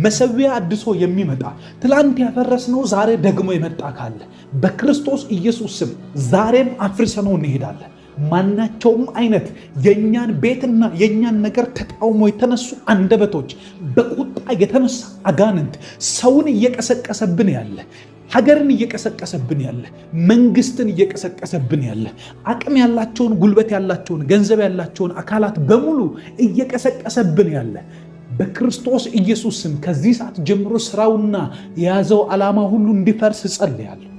መሰዊያ አድሶ የሚመጣ ትላንት ያፈረስነው ዛሬ ደግሞ የመጣ ካለ በክርስቶስ ኢየሱስ ስም ዛሬም አፍርሰነው እንሄዳለን። ማናቸውም አይነት የእኛን ቤትና የእኛን ነገር ተቃውሞ የተነሱ አንደበቶች፣ በቁጣ የተነሳ አጋንንት ሰውን እየቀሰቀሰብን ያለ፣ ሀገርን እየቀሰቀሰብን ያለ፣ መንግስትን እየቀሰቀሰብን ያለ፣ አቅም ያላቸውን፣ ጉልበት ያላቸውን፣ ገንዘብ ያላቸውን አካላት በሙሉ እየቀሰቀሰብን ያለ በክርስቶስ ኢየሱስ ስም ከዚህ ሰዓት ጀምሮ ስራውና የያዘው ዓላማ ሁሉ እንዲፈርስ ጸልያለሁ።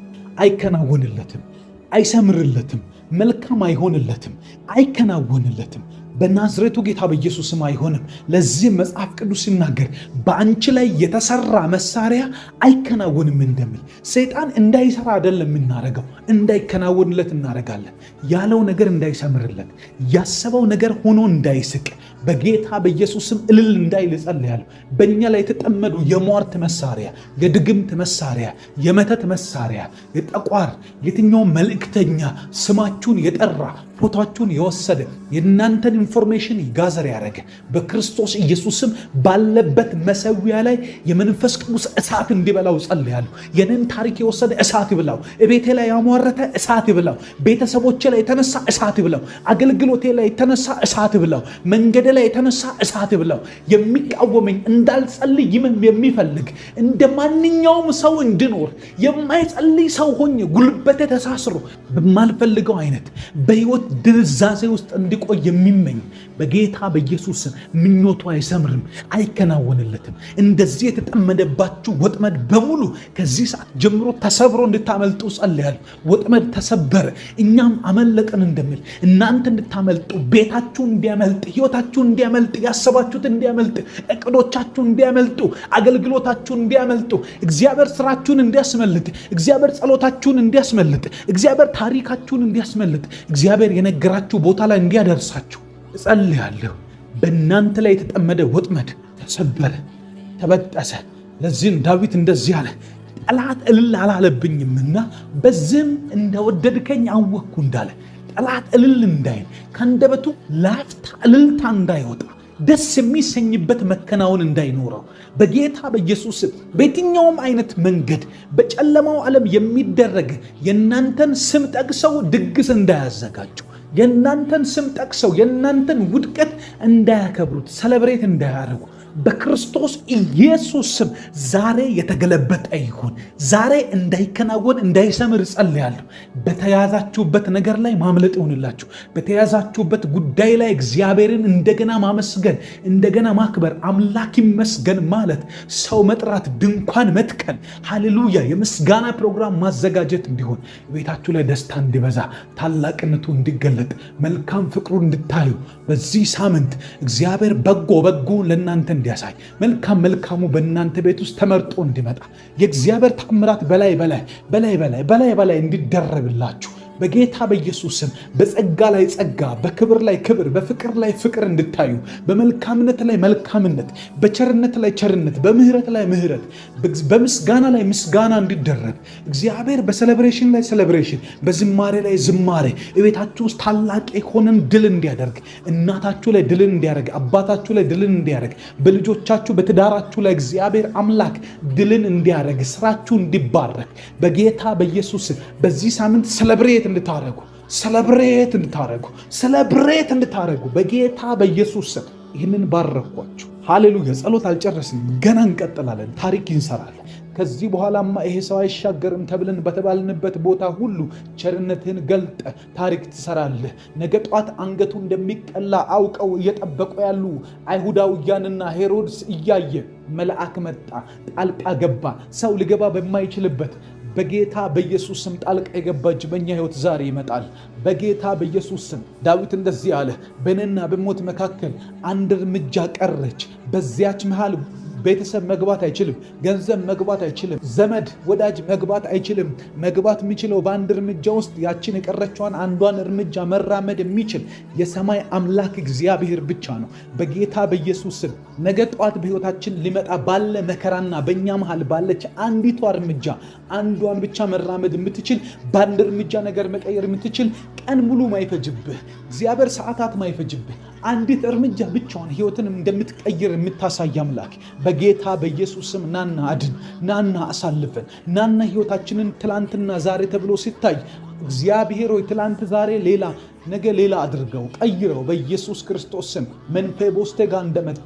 አይከናወንለትም፣ አይሰምርለትም፣ መልካም አይሆንለትም፣ አይከናወንለትም። በናዝሬቱ ጌታ በኢየሱስ ስም አይሆንም። ለዚህ መጽሐፍ ቅዱስ ሲናገር በአንቺ ላይ የተሰራ መሳሪያ አይከናወንም እንደሚል ሰይጣን እንዳይሰራ አይደለም የምናደርገው፣ እንዳይከናወንለት እናደርጋለን። ያለው ነገር እንዳይሰምርለት፣ ያሰበው ነገር ሆኖ እንዳይስቅ በጌታ በኢየሱስ ስም እልል እንዳይል ጸልያለሁ። በእኛ ላይ የተጠመዱ የሟርት መሳሪያ፣ የድግምት መሳሪያ፣ የመተት መሳሪያ፣ የጠቋር የትኛው መልእክተኛ ስማችሁን የጠራ ፎቶአችሁን የወሰደ የእናንተን ኢንፎርሜሽን ጋዘር ያደረገ በክርስቶስ ኢየሱስም ባለበት መሰዊያ ላይ የመንፈስ ቅዱስ እሳት እንዲበላው ጸልያለሁ። የኔን ታሪክ የወሰደ እሳት ይብላው። ቤቴ ላይ ያሟረተ እሳት ይብላው። ቤተሰቦቼ ላይ የተነሳ እሳት ይብላው። አገልግሎቴ ላይ የተነሳ እሳት ይብላው። መንገዴ ላይ የተነሳ እሳት ይብላው። የሚቃወመኝ እንዳልጸልይ የሚፈልግ እንደ ማንኛውም ሰው እንድኖር የማይጸልይ ሰው ሆኜ ጉልበቴ ተሳስሮ በማልፈልገው አይነት በሕይወት ድንዛዜ ውስጥ እንዲቆይ የሚመኝ በጌታ በኢየሱስ ምኞቱ አይሰምርም፣ አይከናወንለትም። እንደዚህ የተጠመደባችሁ ወጥመድ በሙሉ ከዚህ ሰዓት ጀምሮ ተሰብሮ እንድታመልጡ ጸልያለሁ። ወጥመድ ተሰበረ፣ እኛም አመለጥን እንደሚል እናንተ እንድታመልጡ፣ ቤታችሁ እንዲያመልጥ፣ ሕይወታችሁ እንዲያመልጥ፣ ያሰባችሁት እንዲያመልጥ፣ እቅዶቻችሁ እንዲያመልጡ፣ አገልግሎታችሁ እንዲያመልጡ፣ እግዚአብሔር ስራችሁን እንዲያስመልጥ፣ እግዚአብሔር ጸሎታችሁን እንዲያስመልጥ፣ እግዚአብሔር ታሪካችሁን እንዲያስመልጥ፣ እግዚአብሔር የነገራችሁ ቦታ ላይ እንዲያደርሳችሁ እጸልያለሁ። በእናንተ ላይ የተጠመደ ወጥመድ ተሰበረ፣ ተበጠሰ። ለዚህም ዳዊት እንደዚህ አለ፣ ጠላት እልል አላለብኝምና በዚህም እንደወደድከኝ አወቅኩ እንዳለ ጠላት እልል እንዳይል ከአንደበቱ ላፍታ እልልታ እንዳይወጣ ደስ የሚሰኝበት መከናወን እንዳይኖረው በጌታ በኢየሱስ በየትኛውም አይነት መንገድ በጨለማው ዓለም የሚደረግ የእናንተን ስም ጠቅሰው ድግስ እንዳያዘጋጁ፣ የእናንተን ስም ጠቅሰው የእናንተን ውድቀት እንዳያከብሩት፣ ሰለብሬት እንዳያደርጉ በክርስቶስ ኢየሱስ ስም ዛሬ የተገለበጠ ይሁን። ዛሬ እንዳይከናወን እንዳይሰምር ጸልያለሁ። በተያዛችሁበት ነገር ላይ ማምለጥ ይሁንላችሁ። በተያዛችሁበት ጉዳይ ላይ እግዚአብሔርን እንደገና ማመስገን፣ እንደገና ማክበር፣ አምላክ ይመስገን ማለት፣ ሰው መጥራት፣ ድንኳን መትከል፣ ሃሌሉያ፣ የምስጋና ፕሮግራም ማዘጋጀት እንዲሆን፣ ቤታችሁ ላይ ደስታ እንዲበዛ፣ ታላቅነቱ እንዲገለጥ፣ መልካም ፍቅሩ እንድታዩ በዚህ ሳምንት እግዚአብሔር በጎውን ለእናንተ እንዲያሳይ፣ መልካሙ በእናንተ ቤት ውስጥ ተመርጦ እንዲመጣ፣ የእግዚአብሔር ታምራት በላይ እንዲደረብላችሁ በጌታ በኢየሱስ ስም በጸጋ ላይ ጸጋ፣ በክብር ላይ ክብር፣ በፍቅር ላይ ፍቅር እንድታዩ፣ በመልካምነት ላይ መልካምነት፣ በቸርነት ላይ ቸርነት፣ በምህረት ላይ ምህረት፣ በምስጋና ላይ ምስጋና እንዲደረግ እግዚአብሔር በሴሌብሬሽን ላይ ሴሌብሬሽን፣ በዝማሬ ላይ ዝማሬ፣ ቤታችሁ ውስጥ ታላቅ የሆነን ድል እንዲያደርግ፣ እናታችሁ ላይ ድልን እንዲያደርግ፣ አባታችሁ ላይ ድልን እንዲያደርግ፣ በልጆቻችሁ በትዳራችሁ ላይ እግዚአብሔር አምላክ ድልን እንዲያደርግ፣ ስራችሁ እንዲባረክ በጌታ በኢየሱስ ስም በዚህ ሳምንት ሴሌብሬት እንድታረጉ በጌታ በኢየሱስ ስም ይህንን ባረኳችሁ። ሃሌሉያ። ጸሎት አልጨረስንም፣ ገና እንቀጥላለን። ታሪክ እንሰራለን። ከዚህ በኋላማ ይሄ ሰው አይሻገርም ተብለን በተባልንበት ቦታ ሁሉ ቸርነትህን ገልጠ ታሪክ ትሰራለህ። ነገ ጧት አንገቱ እንደሚቀላ አውቀው እየጠበቁ ያሉ አይሁዳውያንና ሄሮድስ እያየ መልአክ መጣ፣ ጣልቃ ገባ። ሰው ሊገባ በማይችልበት በጌታ በኢየሱስ ስም ጣልቃ የገባች በእኛ ሕይወት ዛሬ ይመጣል። በጌታ በኢየሱስ ስም ዳዊት እንደዚህ አለ፣ በእኔና በሞት መካከል አንድ እርምጃ ቀረች። በዚያች መሃል ቤተሰብ መግባት አይችልም፣ ገንዘብ መግባት አይችልም፣ ዘመድ ወዳጅ መግባት አይችልም። መግባት የሚችለው በአንድ እርምጃ ውስጥ ያችን የቀረችዋን አንዷን እርምጃ መራመድ የሚችል የሰማይ አምላክ እግዚአብሔር ብቻ ነው። በጌታ በኢየሱስ ስም ነገ ጠዋት በሕይወታችን ሊመጣ ባለ መከራና በእኛ መሃል ባለች አንዲቷ እርምጃ አንዷን ብቻ መራመድ የምትችል፣ በአንድ እርምጃ ነገር መቀየር የምትችል፣ ቀን ሙሉ ማይፈጅብህ እግዚአብሔር ሰዓታት ማይፈጅብህ አንዲት እርምጃ ብቻውን ሕይወትን እንደምትቀይር የምታሳይ አምላክ በጌታ በኢየሱስ ስም ናና አድን፣ ናና አሳልፈን፣ ናና ሕይወታችንን ትላንትና ዛሬ ተብሎ ሲታይ እግዚአብሔር ሆይ ትላንት ዛሬ ሌላ ነገ ሌላ አድርገው ቀይረው በኢየሱስ ክርስቶስ ስም። መንፌቦስቴ ጋር እንደመጣ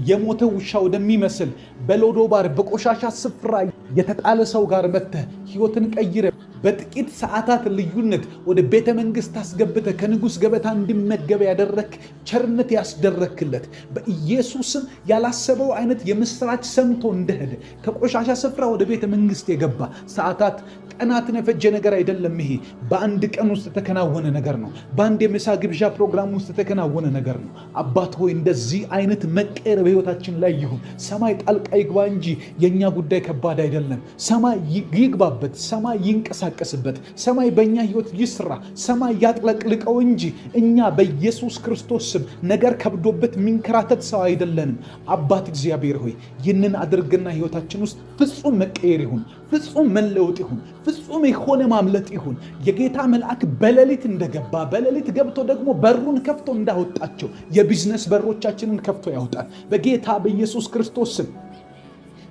የሞተ ውሻ ወደሚመስል በሎዶባር በቆሻሻ ስፍራ የተጣለ ሰው ጋር መጥተህ ሕይወትን ቀይረ በጥቂት ሰዓታት ልዩነት ወደ ቤተ መንግሥት አስገብተህ ከንጉሥ ገበታ እንዲመገብ ያደረክ ቸርነት ያስደረክለት በኢየሱስም ያላሰበው አይነት የምስራች ሰምቶ እንደሄደ ከቆሻሻ ስፍራ ወደ ቤተ መንግሥት የገባ ሰዓታት ቀናትን የፈጀ ነገር አይደለም። ይሄ በአንድ ቀን ውስጥ የተከናወነ ነገር ነው። በአንድ የምሳ ግብዣ ፕሮግራም ውስጥ የተከናወነ ነገር ነው። አባት ሆይ እንደዚህ አይነት መቀየር በሕይወታችን ላይ ይሁን። ሰማይ ጣልቃ ይግባ እንጂ የእኛ ጉዳይ ከባድ አይደለም። ሰማይ ይግባበት፣ ሰማይ ይንቀሳቀስበት፣ ሰማይ በእኛ ሕይወት ይስራ፣ ሰማይ ያጥለቅልቀው እንጂ እኛ በኢየሱስ ክርስቶስ ስም ነገር ከብዶበት የሚንከራተት ሰው አይደለንም። አባት እግዚአብሔር ሆይ ይህንን አድርግና ሕይወታችን ውስጥ ፍጹም መቀየር ይሁን፣ ፍጹም መለወጥ ይሁን፣ ፍጹም የሆነ ማምለጥ ይሁን። የጌታ መልአክ በሌሊት እንደገባ በሌሊት ገብቶ ደግሞ በሩን ከፍቶ እንዳወጣቸው የቢዝነስ በሮቻችንን ከፍቶ ያውጣል በጌታ በኢየሱስ ክርስቶስ ስም።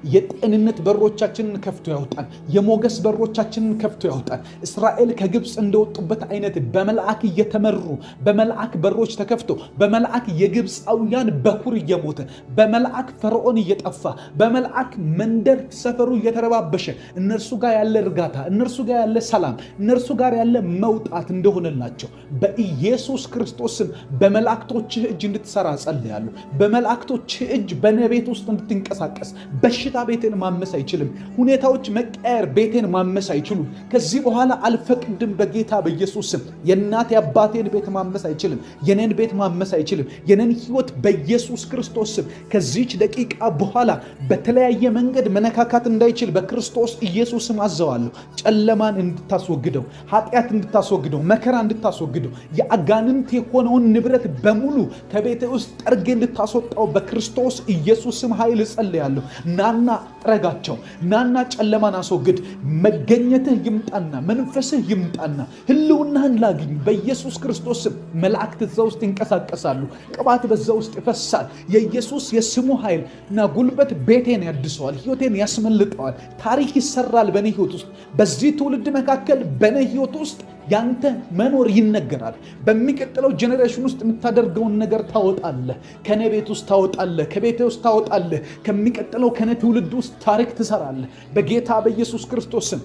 የጤንነት በሮቻችንን ከፍቶ ያውጣል። የሞገስ በሮቻችንን ከፍቶ ያውጣል። እስራኤል ከግብፅ እንደወጡበት አይነት በመልአክ እየተመሩ በመልአክ በሮች ተከፍቶ በመልአክ የግብፃውያን በኩር እየሞተ በመልአክ ፈርዖን እየጠፋ በመልአክ መንደር ሰፈሩ እየተረባበሸ እነርሱ ጋር ያለ እርጋታ፣ እነርሱ ጋር ያለ ሰላም፣ እነርሱ ጋር ያለ መውጣት እንደሆነላቸው በኢየሱስ ክርስቶስ ስም በመላእክቶችህ እጅ እንድትሰራ ጸልያለሁ። በመላእክቶችህ እጅ በእኔ ቤት ውስጥ እንድትንቀሳቀስ በሽታ ቤቴን ማመስ አይችልም። ሁኔታዎች መቀየር ቤቴን ማመስ አይችሉም። ከዚህ በኋላ አልፈቅድም። በጌታ በኢየሱስ ስም የእናቴ አባቴን ቤት ማመስ አይችልም። የኔን ቤት ማመስ አይችልም። የኔን ሕይወት በኢየሱስ ክርስቶስ ስም ከዚች ደቂቃ በኋላ በተለያየ መንገድ መነካካት እንዳይችል በክርስቶስ ኢየሱስ ስም አዘዋለሁ። ጨለማን እንድታስወግደው፣ ኃጢአት እንድታስወግደው፣ መከራ እንድታስወግደው፣ የአጋንንት የሆነውን ንብረት በሙሉ ከቤቴ ውስጥ ጠርጌ እንድታስወጣው በክርስቶስ ኢየሱስ ስም ኃይል እጸልያለሁ። ናና ጥረጋቸው፣ ናና ጨለማን አስወግድ። መገኘትህ ይምጣና መንፈስህ ይምጣና ህልውናህን ላግኝ በኢየሱስ ክርስቶስ ስም። መላእክት እዛ ውስጥ ይንቀሳቀሳሉ። ቅባት በዛ ውስጥ ይፈሳል። የኢየሱስ የስሙ ኃይል እና ጉልበት ቤቴን ያድሰዋል፣ ህይወቴን ያስመልጠዋል። ታሪክ ይሰራል በእኔ ህይወት ውስጥ። በዚህ ትውልድ መካከል በእኔ ህይወት ውስጥ ያንተ መኖር ይነገራል። በሚቀጥለው ጄኔሬሽን ውስጥ የምታደርገውን ነገር ታወጣለህ። ከኔ ቤት ውስጥ ታወጣለህ፣ ከቤቴ ውስጥ ታወጣለህ። ከሚቀጥለው ከኔ ትውልድ ውስጥ ታሪክ ትሰራለህ በጌታ በኢየሱስ ክርስቶስ ስም።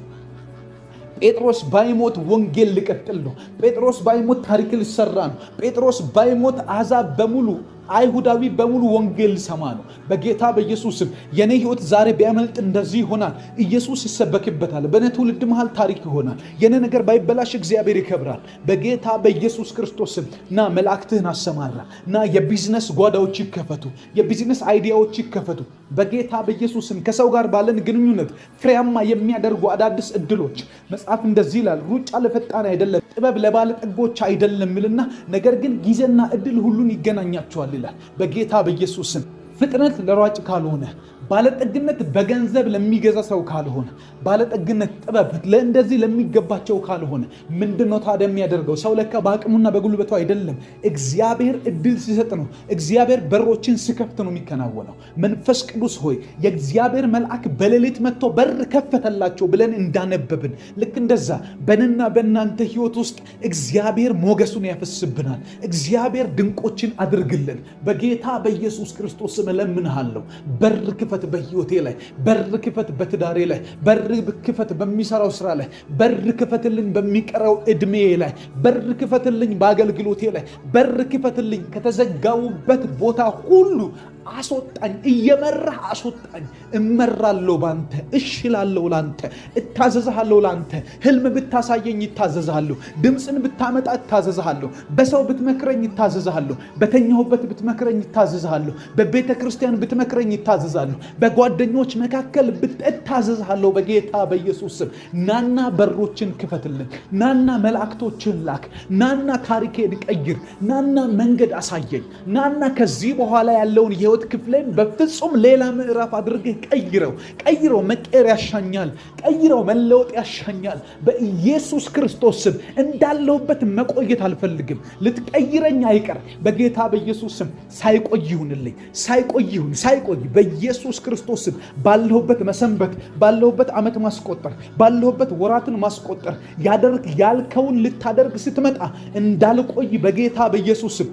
ጴጥሮስ ባይሞት ወንጌል ሊቀጥል ነው። ጴጥሮስ ባይሞት ታሪክ ሊሰራ ነው። ጴጥሮስ ባይሞት አሕዛብ በሙሉ አይሁዳዊ በሙሉ ወንጌል ሰማ ነው በጌታ በኢየሱስ ስም። የኔ ህይወት ዛሬ ቢያመልጥ እንደዚህ ይሆናል። ኢየሱስ ይሰበክበታል። በኔ ትውልድ መሃል ታሪክ ይሆናል። የኔ ነገር ባይበላሽ እግዚአብሔር ይከብራል በጌታ በኢየሱስ ክርስቶስ ስም። ና መላእክትህን አሰማራ። ና የቢዝነስ ጓዳዎች ይከፈቱ፣ የቢዝነስ አይዲያዎች ይከፈቱ በጌታ በኢየሱስ ስም። ከሰው ጋር ባለን ግንኙነት ፍሬያማ የሚያደርጉ አዳዲስ እድሎች። መጽሐፍ እንደዚህ ይላል፣ ሩጫ ለፈጣን አይደለም፣ ጥበብ ለባለጠጎች አይደለም ይልና ነገር ግን ጊዜና እድል ሁሉን ይገናኛቸዋል ይላል በጌታ በኢየሱስ ስም። ፍጥነት ለሯጭ ካልሆነ፣ ባለጠግነት በገንዘብ ለሚገዛ ሰው ካልሆነ፣ ባለጠግነት ጥበብ ለእንደዚህ ለሚገባቸው ካልሆነ ምንድነው ታዲያ የሚያደርገው? ሰው ለካ በአቅሙና በጉልበቱ አይደለም፣ እግዚአብሔር እድል ሲሰጥ ነው። እግዚአብሔር በሮችን ሲከፍት ነው የሚከናወነው። መንፈስ ቅዱስ ሆይ የእግዚአብሔር መልአክ በሌሊት መጥቶ በር ከፈተላቸው ብለን እንዳነበብን ልክ እንደዛ በእኔና በእናንተ ህይወት ውስጥ እግዚአብሔር ሞገሱን ያፈስብናል። እግዚአብሔር ድንቆችን አድርግልን በጌታ በኢየሱስ ክርስቶስ ስም እለምንሃለሁ። በር ክፈት በህይወቴ ላይ፣ በር ክፈት በትዳሬ ላይ፣ በር ክፈት በሚሰራው ስራ ላይ፣ በር ክፈትልኝ በሚቀረው እድሜ ላይ፣ በር ክፈትልኝ በአገልግሎቴ ላይ፣ በር ክፈትልኝ ከተዘጋውበት ቦታ ሁሉ አስወጣኝ። እየመራህ አስወጣኝ። እመራለሁ ባንተ፣ እሽላለሁ ላንተ፣ እታዘዝሃለሁ ላንተ። ህልም ብታሳየኝ ይታዘዝሃለሁ። ድምፅን ብታመጣ እታዘዝሃለሁ። በሰው ብትመክረኝ ይታዘዝሃለሁ። በተኛሁበት ብትመክረኝ ይታዘዝሃለሁ። በቤተ ክርስቲያን ብትመክረኝ ይታዘዛለሁ። በጓደኞች መካከል እታዘዝሃለሁ በጌታ በኢየሱስ ስም። ናና በሮችን ክፈትልን። ናና መላእክቶችን ላክ። ናና ታሪኬን ቀይር። ናና መንገድ አሳየኝ። ናና ከዚህ በኋላ ያለውን የህይወት ክፍሌን በፍጹም ሌላ ምዕራፍ አድርገህ ቀይረው። መቀየር ያሻኛል። ቀይረው፣ መለወጥ ያሻኛል በኢየሱስ ክርስቶስ ስም። እንዳለሁበት መቆየት አልፈልግም። ልትቀይረኝ አይቀር በጌታ በኢየሱስ ስም። ሳይቆይ ይሁንልኝ። ሳይቆይ በኢየሱስ ክርስቶስ ስም። ባለሁበት መሰንበት፣ ባለሁበት ዓመት ማስቆጠር፣ ባለሁበት ወራትን ማስቆጠር ያደርግ ያልከውን ልታደርግ ስትመጣ እንዳልቆይ በጌታ በኢየሱስ ስም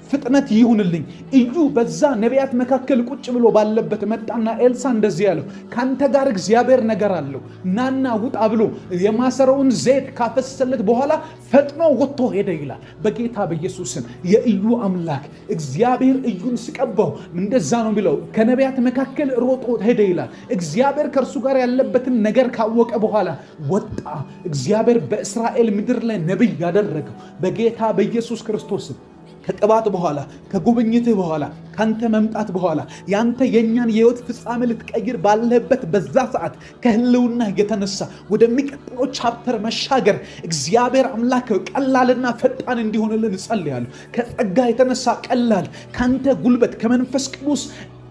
ፍጥነት ይሁንልኝ። እዩ በዛ ነቢያት መካከል ቁጭ ብሎ ባለበት መጣና ኤልሳ እንደዚህ ያለው፣ ካንተ ጋር እግዚአብሔር ነገር አለው፣ ናና ውጣ ብሎ የማሰረውን ዘይት ካፈሰለት በኋላ ፈጥኖ ወጥቶ ሄደ ይላል በጌታ በኢየሱስ ስም። የእዩ አምላክ እግዚአብሔር እዩን ሲቀባው እንደዛ ነው የሚለው። ከነቢያት መካከል ሮጦ ሄደ ይላል። እግዚአብሔር ከእርሱ ጋር ያለበትን ነገር ካወቀ በኋላ ወጣ። እግዚአብሔር በእስራኤል ምድር ላይ ነቢይ ያደረገው በጌታ በኢየሱስ ክርስቶስ ከቅባት በኋላ፣ ከጉብኝትህ በኋላ፣ ካንተ መምጣት በኋላ ያንተ የኛን የህይወት ፍጻሜ ልትቀይር ባለህበት በዛ ሰዓት ከህልውና የተነሳ ወደሚቀጥለው ቻፕተር መሻገር እግዚአብሔር አምላክ ቀላልና ፈጣን እንዲሆንልን እጸልያለሁ። ከጸጋ የተነሳ ቀላል፣ ካንተ ጉልበት ከመንፈስ ቅዱስ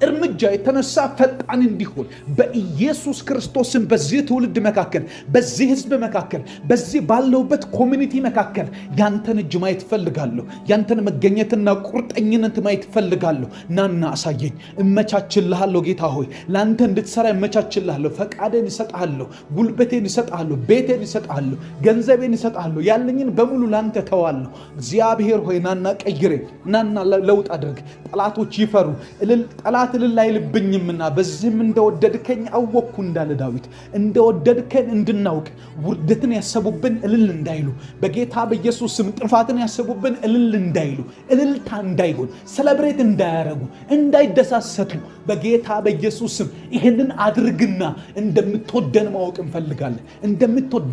እርምጃ የተነሳ ፈጣን እንዲሆን በኢየሱስ ክርስቶስን በዚህ ትውልድ መካከል፣ በዚህ ህዝብ መካከል፣ በዚህ ባለውበት ኮሚኒቲ መካከል ያንተን እጅ ማየት ፈልጋለሁ። ያንተን መገኘትና ቁርጠኝነት ማየት ፈልጋለሁ። ናና አሳየኝ። እመቻችልሃለሁ ጌታ ሆይ፣ ለአንተ እንድትሰራ እመቻችልሃለሁ። ፈቃዴን እሰጥሃለሁ፣ ጉልበቴን እሰጥሃለሁ፣ ቤቴን እሰጥሃለሁ፣ ገንዘቤን እሰጥሃለሁ። ያለኝን በሙሉ ላንተ ተዋለሁ። እግዚአብሔር ሆይ ናና ቀይረኝ፣ ናና ለውጥ አድርግ። ጠላቶች ይፈሩ። ጠላት እልል አይልብኝምና በዚህም እንደወደድከኝ አወቅኩ እንዳለ ዳዊት፣ እንደወደድከን እንድናውቅ ውርደትን ያሰቡብን እልል እንዳይሉ በጌታ በኢየሱስ ስም። ጥፋትን ያሰቡብን እልል እንዳይሉ፣ እልልታ እንዳይሆን፣ ሰለብሬት እንዳያረጉ፣ እንዳይደሳሰቱ በጌታ በኢየሱስ ስም ይህንን አድርግና እንደምትወደን ማወቅ እንፈልጋለን።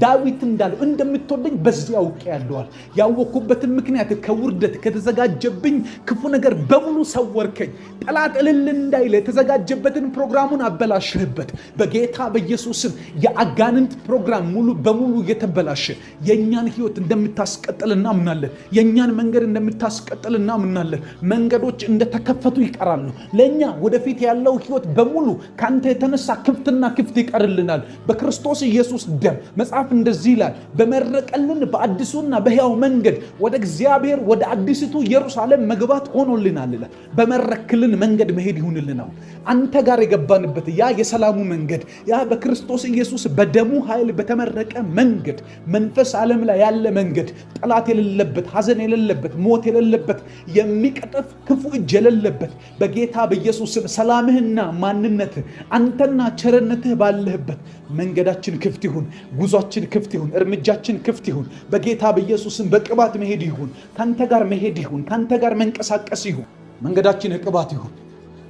ዳዊት እንዳለው እንደምትወደኝ በዚህ አውቄ ያለዋል። ያወቅኩበትን ምክንያት ከውርደት ከተዘጋጀብኝ ክፉ ነገር በሙሉ ሰወርከኝ። ጠላት እልል እንዳይል የተዘጋጀበትን ፕሮግራሙን አበላሽህበት በጌታ በኢየሱስ ስም። የአጋንንት ፕሮግራም ሙሉ በሙሉ እየተበላሸ የእኛን ህይወት እንደምታስቀጥል እናምናለን። የእኛን መንገድ እንደምታስቀጥል እናምናለን። መንገዶች እንደተከፈቱ ይቀራሉ። ለእኛ ወደፊት ያለው ህይወት በሙሉ ካንተ የተነሳ ክፍትና ክፍት ይቀርልናል በክርስቶስ ኢየሱስ ደም። መጽሐፍ እንደዚህ ይላል፣ በመረቀልን በአዲሱና በሕያው መንገድ ወደ እግዚአብሔር ወደ አዲስቱ ኢየሩሳሌም መግባት ሆኖልናል ይላል። በመረክልን መንገድ መሄድ ይሁን ይሁንልን። ነው አንተ ጋር የገባንበት ያ የሰላሙ መንገድ፣ ያ በክርስቶስ ኢየሱስ በደሙ ኃይል በተመረቀ መንገድ፣ መንፈስ ዓለም ላይ ያለ መንገድ፣ ጠላት የሌለበት፣ ሐዘን የሌለበት፣ ሞት የሌለበት፣ የሚቀጥፍ ክፉ እጅ የሌለበት፣ በጌታ በኢየሱስ ስም ሰላምህና ማንነትህ አንተና ቸርነትህ ባለህበት መንገዳችን ክፍት ይሁን፣ ጉዟችን ክፍት ይሁን፣ እርምጃችን ክፍት ይሁን። በጌታ በኢየሱስ ስም በቅባት መሄድ ይሁን፣ ካንተ ጋር መሄድ ይሁን፣ ካንተ ጋር መንቀሳቀስ ይሁን። መንገዳችን የቅባት ይሁን፣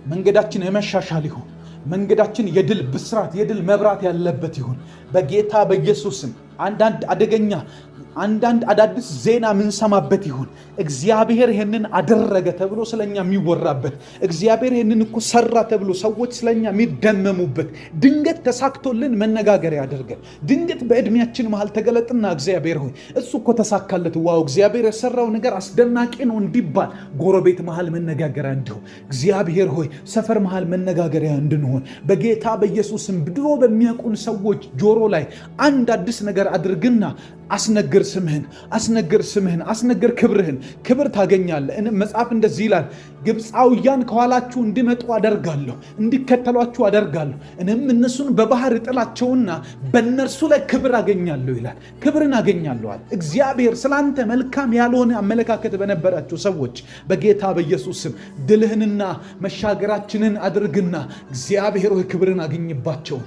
መንገዳችን የመሻሻል ይሁን፣ መንገዳችን የድል ብስራት የድል መብራት ያለበት ይሁን። በጌታ በኢየሱስ ስም አንዳንድ አዳዲስ ዜና ምንሰማበት ይሁን። እግዚአብሔር ይህንን አደረገ ተብሎ ስለኛ የሚወራበት፣ እግዚአብሔር ይህንን እኮ ሰራ ተብሎ ሰዎች ስለኛ የሚደመሙበት፣ ድንገት ተሳክቶልን መነጋገር ያደርገን። ድንገት በዕድሜያችን መሃል ተገለጥና እግዚአብሔር ሆይ እሱ እኮ ተሳካለት፣ ዋው እግዚአብሔር የሰራው ነገር አስደናቂ ነው እንዲባል ጎረቤት መሃል መነጋገሪያ እንዲሆን፣ እግዚአብሔር ሆይ ሰፈር መሃል መነጋገሪያ እንድንሆን በጌታ በኢየሱስም ድሮ በሚያውቁን ሰዎች ጆሮ ላይ አንድ አዲስ ነገር አድርግና አስነግር ስምህን፣ አስነግር ክብርህን። ክብር ታገኛለህ። መጽሐፍ እንደዚህ ይላል፣ ግብፃውያን ከኋላችሁ እንዲመጡ አደርጋለሁ፣ እንዲከተሏችሁ አደርጋለሁ፣ እኔም እነሱን በባህር እጥላቸውና በእነርሱ ላይ ክብር አገኛለሁ ይላል። ክብርን አገኛለዋል። እግዚአብሔር ስላንተ መልካም ያልሆነ አመለካከት በነበራቸው ሰዎች በጌታ በኢየሱስ ስም ድልህንና መሻገራችንን አድርግና እግዚአብሔር ሆይ ክብርን አገኝባቸው።